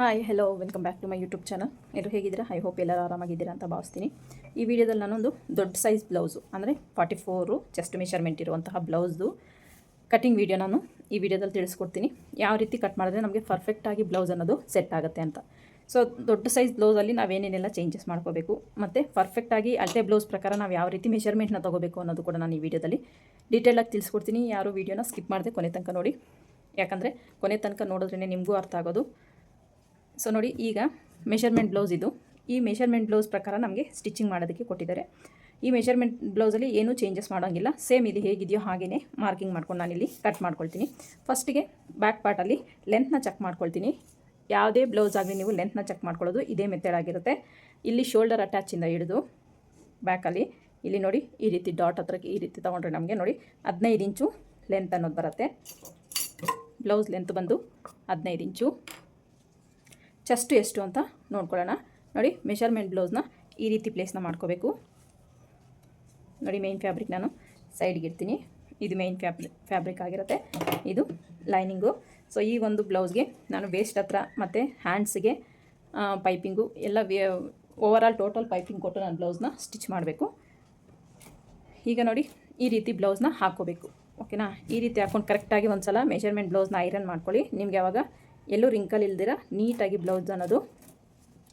Hi hello welcome back to my YouTube channel. ಎಲ್ಲರೂ ಹೇಗಿದ್ದೀರಾ? I hope ಎಲ್ಲರೂ ಆರಾಮಾಗಿದ್ದೀರಾ ಅಂತ ಭಾವಿಸ್ತೀನಿ. ಈ ವಿಡಿಯೋದಲ್ಲಿ ನಾನೊಂದು ದೊಡ್ಡ ಸೈಜ್ ಬ್ಲೌಸು ಅಂದರೆ 44 ಚೆಸ್ಟ್ ಮೆಷರ್ಮೆಂಟ್ ಇರುವಂತಹ ಬ್ಲೌಸ್ದು ಕಟಿಂಗ್ ವಿಡಿಯೋ ನಾನು ಈ ವಿಡಿಯೋದಲ್ಲಿ ತಿಳಿಸ್ಕೊಡ್ತೀನಿ. ಯಾವ ರೀತಿ ಕಟ್ ಮಾಡಿದ್ರೆ ನಮಗೆ ಪರ್ಫೆಕ್ಟಾಗಿ ಬ್ಲೌಸ್ ಅನ್ನೋದು ಸೆಟ್ ಆಗುತ್ತೆ ಅಂತ. ಸೊ ದೊಡ್ಡ ಸೈಜ್ ಬ್ಲೌಸಲ್ಲಿ ನಾವೇನೇನೆಲ್ಲ ಚೇಂಜಸ್ ಮಾಡ್ಕೋಬೇಕು ಮತ್ತು ಪರ್ಫೆಕ್ಟಾಗಿ ಅಳತೆ ಬ್ಲೌಸ್ ಪ್ರಕಾರ ನಾವು ಯಾವ ರೀತಿ ಮೆಷರ್ಮೆಂಟ್ನ ತೊಗೋಬೇಕು ಅನ್ನೋದು ಕೂಡ ನಾನು ಈ ವಿಡಿಯೋದಲ್ಲಿ ಡೀಟೇಲಾಗಿ ತಿಳಿಸ್ಕೊಡ್ತೀನಿ. ಯಾರು ವಿಡಿಯೋನ ಸ್ಕಿಪ್ ಮಾಡದೆ ಕೊನೆ ತನಕ ನೋಡಿ, ಯಾಕಂದರೆ ಕೊನೆ ತನಕ ನೋಡಿದ್ರೇ ನಿಮಗೂ ಅರ್ಥ ಆಗೋದು. ಸೊ ನೋಡಿ, ಈಗ ಮೆಷರ್ಮೆಂಟ್ ಬ್ಲೌಸ್ ಇದು. ಈ ಮೆಷರ್ಮೆಂಟ್ ಬ್ಲೌಸ್ ಪ್ರಕಾರ ನಮಗೆ ಸ್ಟಿಚಿಂಗ್ ಮಾಡೋದಕ್ಕೆ ಕೊಟ್ಟಿದ್ದಾರೆ. ಈ ಮೆಷರ್ಮೆಂಟ್ ಬ್ಲೌಸಲ್ಲಿ ಏನೂ ಚೇಂಜಸ್ ಮಾಡೋಂಗಿಲ್ಲ, ಸೇಮ್ ಇದು ಹೇಗಿದೆಯೋ ಹಾಗೆಯೇ ಮಾರ್ಕಿಂಗ್ ಮಾಡ್ಕೊಂಡು ನಾನಿಲ್ಲಿ ಕಟ್ ಮಾಡ್ಕೊಳ್ತೀನಿ. ಫಸ್ಟಿಗೆ ಬ್ಯಾಕ್ ಪಾರ್ಟಲ್ಲಿ ಲೆಂತ್ನ ಚೆಕ್ ಮಾಡ್ಕೊಳ್ತೀನಿ. ಯಾವುದೇ ಬ್ಲೌಸ್ ಆಗಲಿ ನೀವು ಲೆಂತ್ನ ಚೆಕ್ ಮಾಡ್ಕೊಳ್ಳೋದು ಇದೇ ಮೆಥಡ್ ಆಗಿರುತ್ತೆ. ಇಲ್ಲಿ ಶೋಲ್ಡರ್ ಅಟ್ಯಾಚಿಂದ ಹಿಡಿದು ಬ್ಯಾಕಲ್ಲಿ ಇಲ್ಲಿ ನೋಡಿ ಈ ರೀತಿ ಡಾಟ್ ಹತ್ರಕ್ಕೆ ಈ ರೀತಿ ತೊಗೊಂಡ್ರೆ ನಮಗೆ ನೋಡಿ 15 ಇಂಚು ಲೆಂತ್ ಅನ್ನೋದು ಬರುತ್ತೆ. ಬ್ಲೌಸ್ ಲೆಂತ್ ಬಂದು 15 ಇಂಚು. ಚೆಸ್ಟ್ ಎಷ್ಟು ಅಂತ ನೋಡ್ಕೊಳ್ಳೋಣ. ನೋಡಿ, ಮೆಷರ್ಮೆಂಟ್ ಬ್ಲೌಸ್ನ ಈ ರೀತಿ ಪ್ಲೇಸ್ನ ಮಾಡ್ಕೋಬೇಕು. ನೋಡಿ, ಮೇನ್ ಫ್ಯಾಬ್ರಿಕ್ ನಾನು ಸೈಡ್ಗೆ ಇರ್ತೀನಿ. ಇದು ಮೇನ್ ಫ್ಯಾಬ್ರಿಕ್ ಆಗಿರುತ್ತೆ, ಇದು ಲೈನಿಂಗು. ಸೊ ಈ ಒಂದು ಬ್ಲೌಸ್ಗೆ ನಾನು ವೇಸ್ಟ್ ಹತ್ರ ಮತ್ತು ಹ್ಯಾಂಡ್ಸ್ಗೆ ಪೈಪಿಂಗು ಎಲ್ಲ ಓವರಾಲ್ ಟೋಟಲ್ ಪೈಪಿಂಗ್ ಕೊಟ್ಟು ನಾನು ಬ್ಲೌಸ್ನ ಸ್ಟಿಚ್ ಮಾಡಬೇಕು. ಈಗ ನೋಡಿ, ಈ ರೀತಿ ಬ್ಲೌಸ್ನ ಹಾಕ್ಕೋಬೇಕು. ಓಕೆನಾ? ಈ ರೀತಿ ಹಾಕ್ಕೊಂಡು ಕರೆಕ್ಟಾಗಿ ಒಂದು ಸಲ ಮೆಷರ್ಮೆಂಟ್ ಬ್ಲೌಸ್ನ ಐರನ್ ಮಾಡ್ಕೊಳ್ಳಿ. ನಿಮ್ಗೆ ಯಾವಾಗ ಎಲ್ಲೂ ರಿಂಕಲ್ ಇಲ್ದಿರ ನೀಟಾಗಿ ಬ್ಲೌಸ್ ಅನ್ನೋದು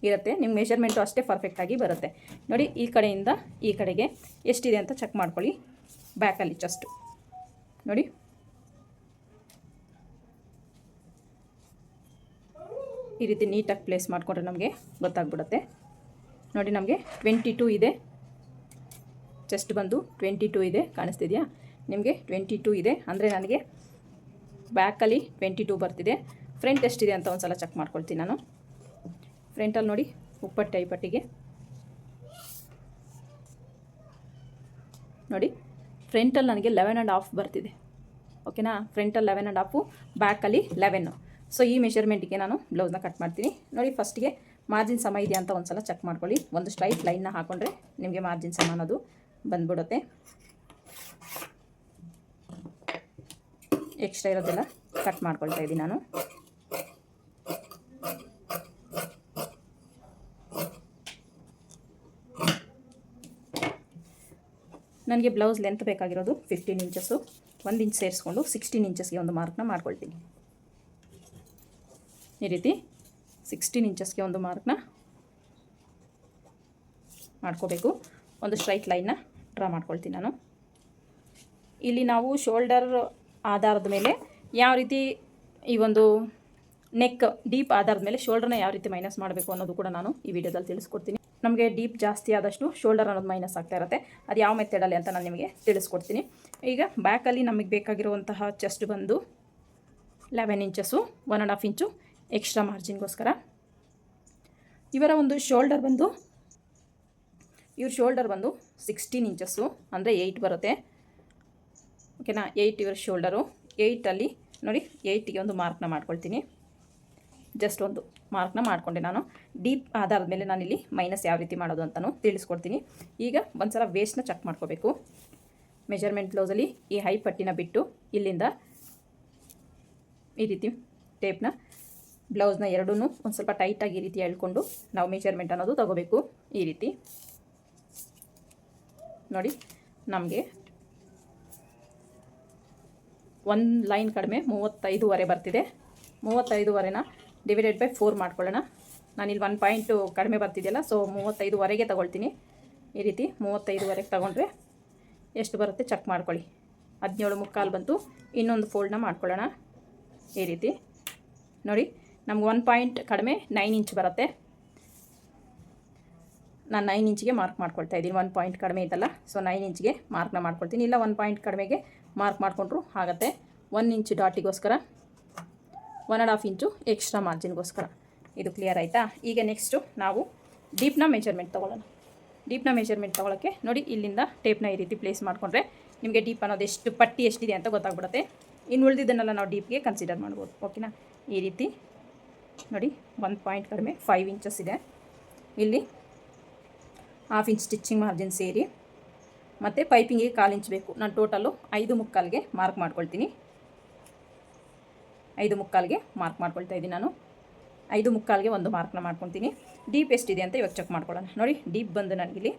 ಇರುತ್ತೆ. ನಿಮ್ಮ ಮೆಷರ್ಮೆಂಟು ಅಷ್ಟೇ ಪರ್ಫೆಕ್ಟಾಗಿ ಬರುತ್ತೆ. ನೋಡಿ, ಈ ಕಡೆಯಿಂದ ಈ ಕಡೆಗೆ ಎಷ್ಟಿದೆ ಅಂತ ಚೆಕ್ ಮಾಡ್ಕೊಳ್ಳಿ. ಬ್ಯಾಕಲ್ಲಿ ಚೆಸ್ಟು ನೋಡಿ, ಈ ರೀತಿ ನೀಟಾಗಿ ಪ್ಲೇಸ್ ಮಾಡಿಕೊಂಡ್ರೆ ನಮಗೆ ಗೊತ್ತಾಗ್ಬಿಡುತ್ತೆ. ನೋಡಿ, ನಮಗೆ 22 ಇದೆ. ಚೆಸ್ಟ್ ಬಂದು 22 ಇದೆ, ಕಾಣಿಸ್ತಿದೆಯಾ ನಿಮಗೆ? 22 ಇದೆ ಅಂದರೆ ನನಗೆ ಬ್ಯಾಕಲ್ಲಿ 22 ಬರ್ತಿದೆ. ಫ್ರಂಟ್ ಎಷ್ಟಿದೆ ಅಂತ ಒಂದು ಸಲ ಚೆಕ್ ಮಾಡ್ಕೊಳ್ತೀನಿ ನಾನು. ಫ್ರಂಟಲ್ಲಿ ನೋಡಿ, ಉಪ್ಪಟ್ಟೆ ಪಟ್ಟಿಗೆ ನೋಡಿ, ಫ್ರಂಟಲ್ಲಿ ನನಗೆ 11.5 ಬರ್ತಿದೆ. ಓಕೆನಾ? ಫ್ರಂಟಲ್ಲಿ 11.5, ಬ್ಯಾಕಲ್ಲಿ 11. ಸೊ ಈ ಮೆಷರ್ಮೆಂಟಿಗೆ ನಾನು ಬ್ಲೌಸ್ನ ಕಟ್ ಮಾಡ್ತೀನಿ. ನೋಡಿ, ಫಸ್ಟಿಗೆ ಮಾರ್ಜಿನ್ ಸಮ ಇದೆಯಾ ಅಂತ ಒಂದು ಸಲ ಚೆಕ್ ಮಾಡ್ಕೊಳ್ಳಿ. ಒಂದು ಸ್ಟ್ರೈಟ್ ಲೈನ್ನ ಹಾಕ್ಕೊಂಡ್ರೆ ನಿಮಗೆ ಮಾರ್ಜಿನ್ ಸಮ ಅನ್ನೋದು ಬಂದ್ಬಿಡುತ್ತೆ. ಎಕ್ಸ್ಟ್ರಾ ಇರೋದೆಲ್ಲ ಕಟ್ ಮಾಡ್ಕೊಳ್ತಾ ಇದ್ದೀನಿ ನಾನು. ನನಗೆ ಬ್ಲೌಸ್ ಲೆಂತ್ ಬೇಕಾಗಿರೋದು 15 ಇಂಚಸ್ಸು. 1 ಇಂಚ್ ಸೇರಿಸ್ಕೊಂಡು 16 ಇಂಚಸ್ಗೆ ಒಂದು ಮಾರ್ಕ್ನ ಮಾಡ್ಕೊಳ್ತೀನಿ. ಈ ರೀತಿ 16 ಇಂಚಸ್ಗೆ ಒಂದು ಮಾರ್ಕ್ನ ಮಾಡ್ಕೋಬೇಕು. ಒಂದು ಸ್ಟ್ರೈಟ್ ಲೈನ್ನ ಡ್ರಾ ಮಾಡ್ಕೊಳ್ತೀನಿ ನಾನು. ಇಲ್ಲಿ ನಾವು ಶೋಲ್ಡರ್ ಆಧಾರದ ಮೇಲೆ ಯಾವ ರೀತಿ ಈ ಒಂದು ನೆಕ್ ಡೀಪ್ ಆಧಾರದ ಮೇಲೆ ಶೋಲ್ಡರ್ನ ಯಾವ ರೀತಿ ಮೈನಸ್ ಮಾಡಬೇಕು ಅನ್ನೋದು ಕೂಡ ನಾನು ಈ ವಿಡಿಯೋದಲ್ಲಿ ತಿಳಿಸ್ಕೊಡ್ತೀನಿ. ನಮಗೆ ಡೀಪ್ ಜಾಸ್ತಿ ಆದಷ್ಟು ಶೋಲ್ಡರ್ ಅನ್ನೋದು ಮೈನಸ್ ಆಗ್ತಾ ಇರುತ್ತೆ. ಅದು ಯಾವ ಮೆಥಡಲ್ಲಿ ಅಂತ ನಾನು ನಿಮಗೆ ತಿಳಿಸ್ಕೊಡ್ತೀನಿ. ಈಗ ಬ್ಯಾಕಲ್ಲಿ ನಮಗೆ ಬೇಕಾಗಿರುವಂತಹ ಚೆಸ್ಟ್ ಬಂದು 11 ಇಂಚಸ್ಸು, 1.5 ಇಂಚು ಎಕ್ಸ್ಟ್ರಾ ಮಾರ್ಜಿನ್ಗೋಸ್ಕರ. ಇವರ ಒಂದು ಶೋಲ್ಡರ್ ಬಂದು 16 ಇಂಚಸ್ಸು ಅಂದರೆ 8 ಬರುತ್ತೆ. ಓಕೆನಾ? 8 ಇವರ ಶೋಲ್ಡರು. 8ಅಲ್ಲಿ ನೋಡಿ, 8ಗೆ ಒಂದು ಮಾರ್ಕ್ನ ಮಾಡ್ಕೊಳ್ತೀನಿ. ಜಸ್ಟ್ ಒಂದು ಮಾರ್ಕ್ನ ಮಾಡಿಕೊಂಡೆ ನಾನು. ಡೀಪ್ ಆಧಾರದ ಮೇಲೆ ನಾನಿಲ್ಲಿ ಮೈನಸ್ ಯಾವ ರೀತಿ ಮಾಡೋದು ಅಂತಲೂ ತಿಳಿಸ್ಕೊಡ್ತೀನಿ. ಈಗ ಒಂದು ಸಲ ವೇಸ್ಟ್ನ ಚೆಕ್ ಮಾಡ್ಕೋಬೇಕು. ಮೆಜರ್ಮೆಂಟ್ ಬ್ಲೌಸಲ್ಲಿ ಈ ಹೈ ಪಟ್ಟಿನ ಬಿಟ್ಟು ಇಲ್ಲಿಂದ ಈ ರೀತಿ ಟೇಪ್ನ ಬ್ಲೌಸ್ನ ಎರಡೂ ಒಂದು ಸ್ವಲ್ಪ ಟೈಟಾಗಿ ಈ ರೀತಿ ಎಳ್ಕೊಂಡು ನಾವು ಮೆಜರ್ಮೆಂಟ್ ಅನ್ನೋದು ತೊಗೋಬೇಕು. ಈ ರೀತಿ ನೋಡಿ, ನಮಗೆ ಒಂದು ಲೈನ್ ಕಡಿಮೆ 35.5 ಬರ್ತಿದೆ. 35.5ನ ಡಿವೈಡೆಡ್ ಬೈ 4 ಮಾಡ್ಕೊಳ್ಳೋಣ. ನಾನಿಲ್ಲಿ 1 ಪಾಯಿಂಟು ಕಡಿಮೆ ಬರ್ತಿದೆಯಲ್ಲ, ಸೊ 35ವರೆಗೆ ತೊಗೊಳ್ತೀನಿ. ಈ ರೀತಿ 35ವರೆಗೆ ತೊಗೊಂಡ್ರೆ ಎಷ್ಟು ಬರುತ್ತೆ ಚೆಕ್ ಮಾಡ್ಕೊಳ್ಳಿ. 17.25 ಬಂತು. ಇನ್ನೊಂದು ಫೋಲ್ಡ್ನ ಮಾಡ್ಕೊಳ್ಳೋಣ. ಈ ರೀತಿ ನೋಡಿ, ನಮ್ಗೆ 1 ಪಾಯಿಂಟ್ ಕಡಿಮೆ 9 ಇಂಚ್ ಬರುತ್ತೆ. ನಾನು 9 ಇಂಚಿಗೆ ಮಾರ್ಕ್ ಮಾಡ್ಕೊಳ್ತಾ ಇದ್ದೀನಿ. 1 ಪಾಯಿಂಟ್ ಕಡಿಮೆ ಇದಲ್ಲ, ಸೊ 9 ಇಂಚಿಗೆ ಮಾರ್ಕ್ನ ಮಾಡ್ಕೊಳ್ತೀನಿ. ಇಲ್ಲ 1 ಪಾಯಿಂಟ್ ಕಡಿಮೆಗೆ ಮಾರ್ಕ್ ಮಾಡಿಕೊಂಡ್ರು ಆಗುತ್ತೆ. 1 ಇಂಚ್ ಡಾಟಿಗೋಸ್ಕರ, 1.5 ಇಂಚು ಎಕ್ಸ್ಟ್ರಾ ಮಾರ್ಜಿನ್ಗೋಸ್ಕರ. ಇದು ಕ್ಲಿಯರ್ ಆಯಿತಾ? ಈಗ ನೆಕ್ಸ್ಟು ನಾವು ಡೀಪ್ನ ಮೆಜರ್ಮೆಂಟ್ ತೊಗೊಳ್ಳೋಣ. ಡೀಪ್ನ ಮೆಜರ್ಮೆಂಟ್ ತೊಗೊಳಕ್ಕೆ ನೋಡಿ, ಇಲ್ಲಿಂದ ಟೇಪ್ನ ಈ ರೀತಿ ಪ್ಲೇಸ್ ಮಾಡಿಕೊಂಡ್ರೆ ನಿಮಗೆ ಡೀಪ್ ಅನ್ನೋದು ಎಷ್ಟು ಪಟ್ಟಿ ಎಷ್ಟಿದೆ ಅಂತ ಗೊತ್ತಾಗ್ಬಿಡುತ್ತೆ. ಇನ್ನು ಉಳಿದಿದ್ದನ್ನೆಲ್ಲ ನಾವು ಡೀಪ್ಗೆ ಕನ್ಸಿಡರ್ ಮಾಡ್ಬೋದು. ಓಕೆನಾ? ಈ ರೀತಿ ನೋಡಿ, 1 ಪಾಯಿಂಟ್ ಕಡಿಮೆ 5 ಇಂಚಸ್ ಇದೆ. ಇಲ್ಲಿ 1/2 ಇಂಚ್ ಸ್ಟಿಚಿಂಗ್ ಮಾರ್ಜಿನ್ ಸೇರಿ ಮತ್ತು ಪೈಪಿಂಗಿಗೆ 1/4 ಇಂಚ್ ಬೇಕು. ನಾನು ಟೋಟಲು 5.25ಗೆ ಮಾರ್ಕ್ ಮಾಡ್ಕೊಳ್ತೀನಿ. 5.25ಗೆ ಮಾರ್ಕ್ ಮಾಡ್ಕೊಳ್ತಾ ಇದ್ದೀನಿ ನಾನು. 5:45ಗೆ ಒಂದು ಮಾರ್ಕ್ನ ಮಾಡ್ಕೊತೀನಿ. ಡೀಪ್ ಎಷ್ಟಿದೆ ಅಂತ ಇವಾಗ ಚೆಕ್ ಮಾಡ್ಕೊಳ್ಳೋಣ. ನೋಡಿ, ಡೀಪ್ ಬಂದು ನನಗಿಲ್ಲಿ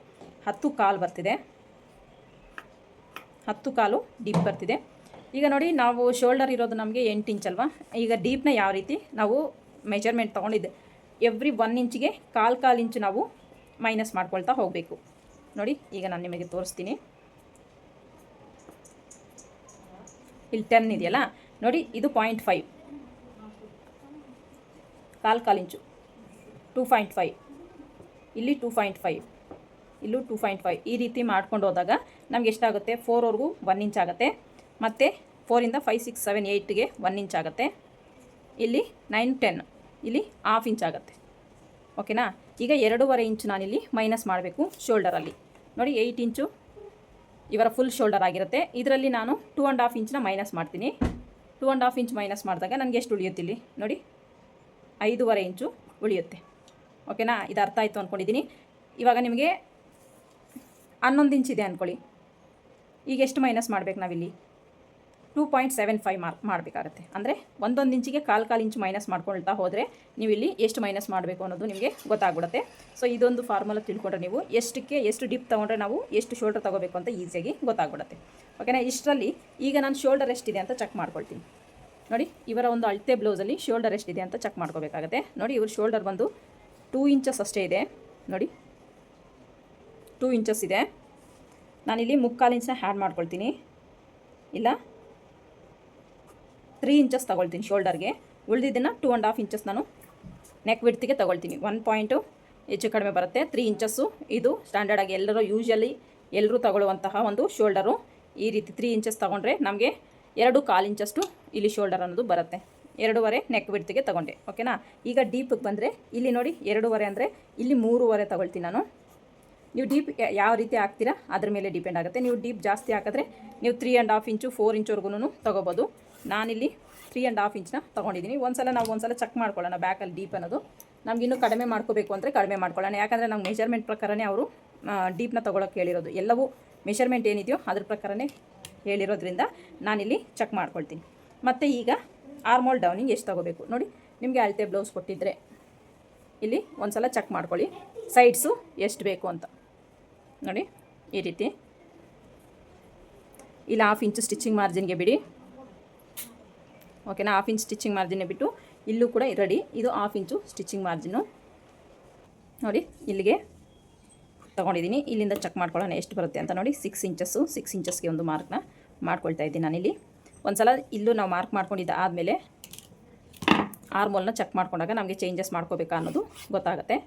10 ಬರ್ತಿದೆ. 10 ಡೀಪ್ ಬರ್ತಿದೆ. ಈಗ ನೋಡಿ, ನಾವು ಶೋಲ್ಡರ್ ಇರೋದು ನಮಗೆ 8 ಇಂಚ್ ಅಲ್ವಾ. ಈಗ ಡೀಪ್ನ ಯಾವ ರೀತಿ ನಾವು ಮೆಜರ್ಮೆಂಟ್ ತೊಗೊಂಡಿದ್ದೆ, ಎವ್ರಿ 1 ಇಂಚಿಗೆ ಕಾಲು ಇಂಚು ನಾವು ಮೈನಸ್ ಮಾಡ್ಕೊಳ್ತಾ ಹೋಗಬೇಕು. ನೋಡಿ, ಈಗ ನಾನು ನಿಮಗೆ ತೋರಿಸ್ತೀನಿ. ಇಲ್ಲಿ 10 ಇದೆಯಲ್ಲ ನೋಡಿ, ಇದು 0.5, ಕಾಲು ಇಂಚು 2.5, ಇಲ್ಲಿ 2.5, ಇಲ್ಲೂ 2.5. ಈ ರೀತಿ ಮಾಡ್ಕೊಂಡು ಹೋದಾಗ ನಮ್ಗೆ ಎಷ್ಟಾಗುತ್ತೆ, 4ವರೆಗೂ 1 ಇಂಚ್ ಆಗುತ್ತೆ. ಮತ್ತು 4ಇಂದ 5, 6, 7, 8ಗೆ 1 ಇಂಚ್ ಆಗುತ್ತೆ. ಇಲ್ಲಿ 9, 10, ಇಲ್ಲಿ 1/2 ಇಂಚ್ ಆಗುತ್ತೆ. ಓಕೆನಾ. ಈಗ 2.5 ಇಂಚು ನಾನಿಲ್ಲಿ ಮೈನಸ್ ಮಾಡಬೇಕು ಶೋಲ್ಡರಲ್ಲಿ. ನೋಡಿ, 8 ಇಂಚು ಇವರ ಫುಲ್ ಶೋಲ್ಡರ್ ಆಗಿರುತ್ತೆ. ಇದರಲ್ಲಿ ನಾನು 2.5 ಇಂಚನ್ನ ಮೈನಸ್ ಮಾಡ್ತೀನಿ. 2.5 ಇಂಚ್ ಮೈನಸ್ ಮಾಡಿದಾಗ ನನಗೆ ಎಷ್ಟು ಉಳಿಯುತ್ತೆ ಇಲ್ಲಿ ನೋಡಿ, 5.5 ಇಂಚು ಉಳಿಯುತ್ತೆ. ಓಕೆನಾ. ಇದು ಅರ್ಥ ಆಯಿತು ಅಂದ್ಕೊಂಡಿದ್ದೀನಿ. ಇವಾಗ ನಿಮಗೆ 11 ಇಂಚ್ ಇದೆ ಅಂದ್ಕೊಳ್ಳಿ. ಈಗ ಎಷ್ಟು ಮೈನಸ್ ಮಾಡಬೇಕು ನಾವಿಲ್ಲಿ, 2.75 ಮಾಡಬೇಕಾಗತ್ತೆ. ಅಂದರೆ 1 ಇಂಚಿಗೆ ಕಾಲು ಇಂಚು ಮೈನಸ್ ಮಾಡ್ಕೊಳ್ತಾ ಹೋದರೆ ನೀವು ಇಲ್ಲಿ ಎಷ್ಟು ಮೈನಸ್ ಮಾಡಬೇಕು ಅನ್ನೋದು ನಿಮಗೆ ಗೊತ್ತಾಗ್ಬಿಡುತ್ತೆ. ಸೊ ಇದೊಂದು ಫಾರ್ಮುಲಾ ತಿಳ್ಕೊಂಡ್ರೆ ನೀವು ಎಷ್ಟು ಡಿಪ್ ತೊಗೊಂಡ್ರೆ ನಾವು ಎಷ್ಟು ಶೋಲ್ಡರ್ ತೊಗೋಬೇಕು ಅಂತ ಈಸಿಯಾಗಿ ಗೊತ್ತಾಗ್ಬಿಡುತ್ತೆ. ಓಕೆನಾ. ಇಷ್ಟರಲ್ಲಿ ಈಗ ನಾನು ಶೋಲ್ಡರ್ ಎಷ್ಟಿದೆ ಅಂತ ಚೆಕ್ ಮಾಡ್ಕೊಳ್ತೀನಿ. ನೋಡಿ, ಇವರ ಒಂದು ಅಳತೆ ಬ್ಲೌಸಲ್ಲಿ ಶೋಲ್ಡರ್ ಎಷ್ಟಿದೆ ಅಂತ ಚೆಕ್ ಮಾಡ್ಕೋಬೇಕಾಗತ್ತೆ. ನೋಡಿ, ಇವ್ರ ಶೋಲ್ಡರ್ ಬಂದು 2 ಇಂಚಸ್ ಅಷ್ಟೇ ಇದೆ. ನೋಡಿ, 2 ಇಂಚಸ್ ಇದೆ. ನಾನಿಲ್ಲಿ 3/4 ಇಂಚನ್ನ ಆ್ಯಡ್ ಮಾಡ್ಕೊಳ್ತೀನಿ. ಇಲ್ಲ 3 ಇಂಚಸ್ ತೊಗೊಳ್ತೀನಿ ಶೋಲ್ಡರ್ಗೆ. ಉಳಿದಿದ್ದನ್ನು 2.5 ಇಂಚಸ್ ನಾನು ನೆಕ್ ವಿಡ್ತಿಗೆ ತೊಗೊಳ್ತೀನಿ. 1 ಪಾಯಿಂಟು ಹೆಚ್ಚು ಕಡಿಮೆ ಬರುತ್ತೆ. 3 ಇಂಚಸ್ಸು ಇದು ಸ್ಟ್ಯಾಂಡರ್ಡಾಗಿ ಎಲ್ಲರೂ ತಗೊಳ್ಳುವಂತಹ ಒಂದು ಶೋಲ್ಡರು. ಈ ರೀತಿ 3 ಇಂಚಸ್ ತೊಗೊಂಡ್ರೆ ನಮಗೆ 2.25 ಇಂಚಷ್ಟು ಇಲ್ಲಿ ಶೋಲ್ಡರ್ ಅನ್ನೋದು ಬರುತ್ತೆ. 2.5 ನೆಕ್ ವಿಡ್ತಿಗೆ ತೊಗೊಂಡೆ. ಓಕೆನಾ. ಈಗ ಡೀಪಿಗೆ ಬಂದರೆ ಇಲ್ಲಿ ನೋಡಿ, 2.5 ಅಂದರೆ ಇಲ್ಲಿ 3.5 ತೊಗೊಳ್ತೀನಿ ನಾನು. ನೀವು ಡೀಪ್ ಯಾವ ರೀತಿ ಹಾಕ್ತೀರಾ ಅದ್ರ ಮೇಲೆ ಡಿಪೆಂಡ್ ಆಗುತ್ತೆ. ನೀವು ಡೀಪ್ ಜಾಸ್ತಿ ಹಾಕಿದ್ರೆ ನೀವು 3.5 ಇಂಚು 4 ಇಂಚ್ವರೆಗೂ ತೊಗೋಬೋದು. ನಾನಿಲ್ಲಿ 3.5 ಇಂಚನ್ನ ತೊಗೊಂಡಿದ್ದೀನಿ. ಒಂದ್ಸಲ ಚೆಕ್ ಮಾಡ್ಕೊಳ್ಳೋಣ ಬ್ಯಾಕಲ್ಲಿ ಡೀಪ್ ಅನ್ನೋದು. ನಮಗಿನ್ನೂ ಕಡಿಮೆ ಮಾಡ್ಕೋಬೇಕು ಅಂದರೆ ಕಡಿಮೆ ಮಾಡ್ಕೊಳ್ಳೋಣ. ಯಾಕಂದರೆ ನಾವು ಮೆಷರ್ಮೆಂಟ್ ಪ್ರಕಾರನೇ ಅವರು ಡೀಪ್ನ ತೊಗೊಳಕ್ಕೆ ಹೇಳಿರೋದು. ಎಲ್ಲವೂ ಮೆಷರ್ಮೆಂಟ್ ಏನಿದೆಯೋ ಅದ್ರ ಪ್ರಕಾರನೇ ಹೇಳಿರೋದ್ರಿಂದ ನಾನಿಲ್ಲಿ ಚೆಕ್ ಮಾಡ್ಕೊಳ್ತೀನಿ. ಮತ್ತು ಈಗ ಆರ್ಮೋಲ್ ಡೌನಿಂಗ್ ಎಷ್ಟು ತೊಗೋಬೇಕು ನೋಡಿ. ನಿಮಗೆ ಅಳತೆ ಬ್ಲೌಸ್ ಕೊಟ್ಟಿದ್ದರೆ ಇಲ್ಲಿ ಒಂದ್ಸಲ ಚೆಕ್ ಮಾಡ್ಕೊಳ್ಳಿ, ಸೈಡ್ಸು ಎಷ್ಟು ಬೇಕು ಅಂತ. ನೋಡಿ, ಈ ರೀತಿ ಇಲ್ಲಿ 1/2 ಇಂಚು ಸ್ಟಿಚಿಂಗ್ ಮಾರ್ಜಿನ್ಗೆ ಬಿಡಿ. ಓಕೆನಾ. 1/2 ಇಂಚ್ ಸ್ಟಿಚಿಂಗ್ ಮಾರ್ಜಿನ್ನೇ ಬಿಟ್ಟು ಇಲ್ಲೂ ಕೂಡ ರೆಡಿ. ಇದು 1/2 ಇಂಚು ಸ್ಟಿಚಿಂಗ್ ಮಾರ್ಜಿನ್ನು ನೋಡಿ, ಇಲ್ಲಿಗೆ ತೊಗೊಂಡಿದ್ದೀನಿ. ಇಲ್ಲಿಂದ ಚೆಕ್ ಮಾಡ್ಕೊಳ್ಳೋಣ ಎಷ್ಟು ಬರುತ್ತೆ ಅಂತ. ನೋಡಿ, 6 ಇಂಚಸ್ಗೆ ಒಂದು ಮಾರ್ಕ್ನ ಮಾಡ್ಕೊಳ್ತಾ ಇದ್ದೀನಿ ನಾನಿಲ್ಲಿ. ಒಂದ್ಸಲ ಇಲ್ಲೂ ನಾವು ಮಾರ್ಕ್ ಮಾಡ್ಕೊಂಡಿದ್ದ ಆದಮೇಲೆ ಆರ್ಮೋಲ್ನ ಚೆಕ್ ಮಾಡ್ಕೊಂಡಾಗ ನಮಗೆ ಚೇಂಜಸ್ ಮಾಡ್ಕೋಬೇಕಾ ಅನ್ನೋದು ಗೊತ್ತಾಗುತ್ತೆ.